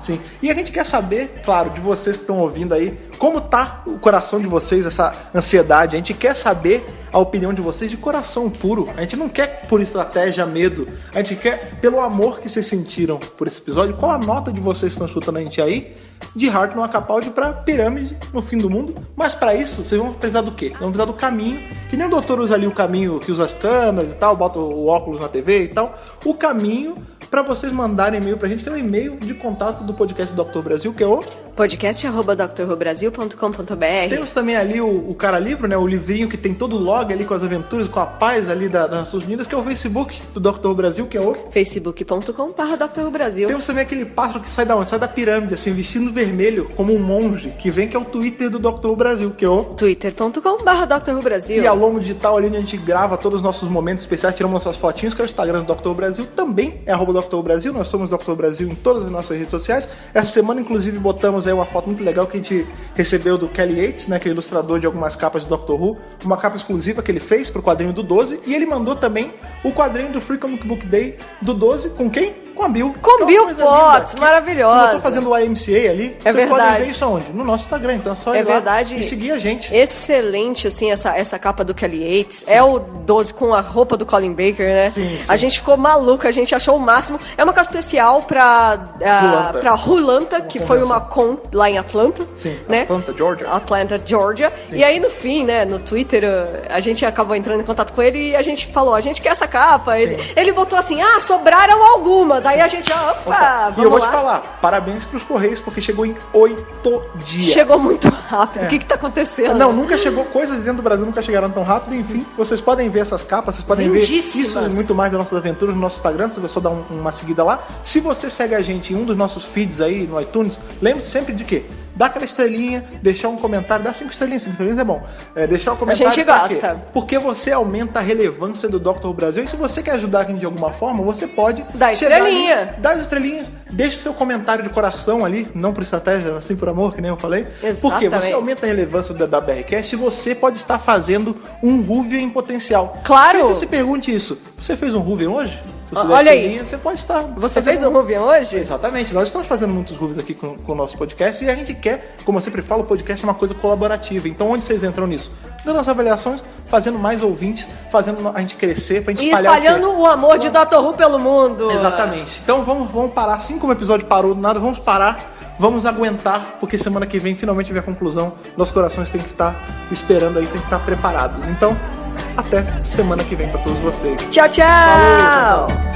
Sim. E a gente quer saber, claro, de vocês que estão ouvindo aí, como tá o coração de vocês, essa ansiedade. A gente quer saber a opinião de vocês de coração puro. A gente não quer por estratégia, medo. A gente quer pelo amor que vocês sentiram por esse episódio. Qual a nota de vocês que estão escutando a gente aí? De Heart no Capaldi pra Pirâmide no fim do mundo. Mas pra isso, vocês vão precisar do quê? Vão precisar do caminho. Que nem o doutor usa ali o caminho, que usa as câmeras e tal, bota o óculos na TV e tal. O caminho pra vocês mandarem e-mail pra gente, que é o e-mail de contato do podcast do Dr. Brasil, que é o podcast@drrobrasil.com.br. Temos também ali o cara livro, né? O livrinho que tem todo o log ali com as aventuras, com a paz ali das Nações Unidas, que é o Facebook do Dr. Brasil, que é o facebook.com/drrobrasil. Temos também aquele pássaro que sai da onde? Sai da pirâmide, assim, vestindo vermelho, como um monge, que vem, que é o Twitter do Dr. Brasil, que é o twitter.com/drrobrasil. E ao longo digital ali onde a gente grava todos os nossos momentos especiais, tiramos nossas fotinhos, que é o Instagram do Dr. Brasil, também é @Dr. Brasil, nós somos Dr. Brasil em todas as nossas redes sociais. Essa semana, inclusive, botamos aí uma foto muito legal que a gente recebeu do Kelly Yates, né, que é ilustrador de algumas capas do Dr. Who, uma capa exclusiva que ele fez pro quadrinho do 12, e ele mandou também o quadrinho do Free Comic Book Day do 12, com quem? Com a Bill. Com Bill Potts, maravilhosa. Eu tô fazendo o IMCA ali, vocês podem ver isso onde? No nosso Instagram, então é só ir lá e seguir a gente. Excelente, assim, essa capa do Kelly Yates. Sim. É o 12 com a roupa do Colin Baker, né? Sim. A gente ficou maluco, a gente achou o máximo. É uma capa especial pra Rulanta, que foi uma con lá em Atlanta. Sim, né? Atlanta, Georgia. Sim. E aí, no fim, né, no Twitter, a gente acabou entrando em contato com ele e a gente falou, a gente quer essa capa. Ele botou assim, sobraram algumas. Aí a gente, vamos lá. E eu vou te falar, parabéns pros Correios, porque chegou em 8 dias. Chegou muito rápido. O que tá acontecendo? Não, nunca chegou, coisas dentro do Brasil nunca chegaram tão rápido. Enfim, vocês podem ver essas capas, vocês podem ver isso e muito mais das nossas aventuras no nosso Instagram, se você só dar uma seguida lá. Se você segue a gente em um dos nossos feeds aí no iTunes, lembre-se sempre de quê? Dá aquela estrelinha, deixar um comentário, dá 5 estrelinhas é bom. Deixar um comentário. A gente gosta. Porque você aumenta a relevância do Dr. Brasil. E se você quer ajudar a gente de alguma forma, você pode dar estrelinha. Dá as estrelinhas, deixa o seu comentário de coração ali, não por estratégia, assim por amor, que nem eu falei. Exatamente. Porque você aumenta a relevância da BRCast e você pode estar fazendo um Ruvian em potencial. Claro! Sempre se pergunte isso. Você fez um Ruvian hoje? Se você olha aí, você pode estar... Você fez um Ruvian hoje? Exatamente, nós estamos fazendo muitos Ruvians aqui com o nosso podcast e a gente quer, como eu sempre falo, o podcast é uma coisa colaborativa. Então onde vocês entram nisso? Dando as avaliações, fazendo mais ouvintes, fazendo a gente crescer, pra gente espalhar espalhando o amor de Dr. Who pelo mundo. Exatamente. Então vamos parar, assim como o episódio parou do nada, vamos parar, vamos aguentar, porque semana que vem finalmente vem a conclusão. Nossos corações têm que estar esperando aí, têm que estar preparados. Então, até semana que vem pra todos vocês. Tchau, tchau! Falou, tchau.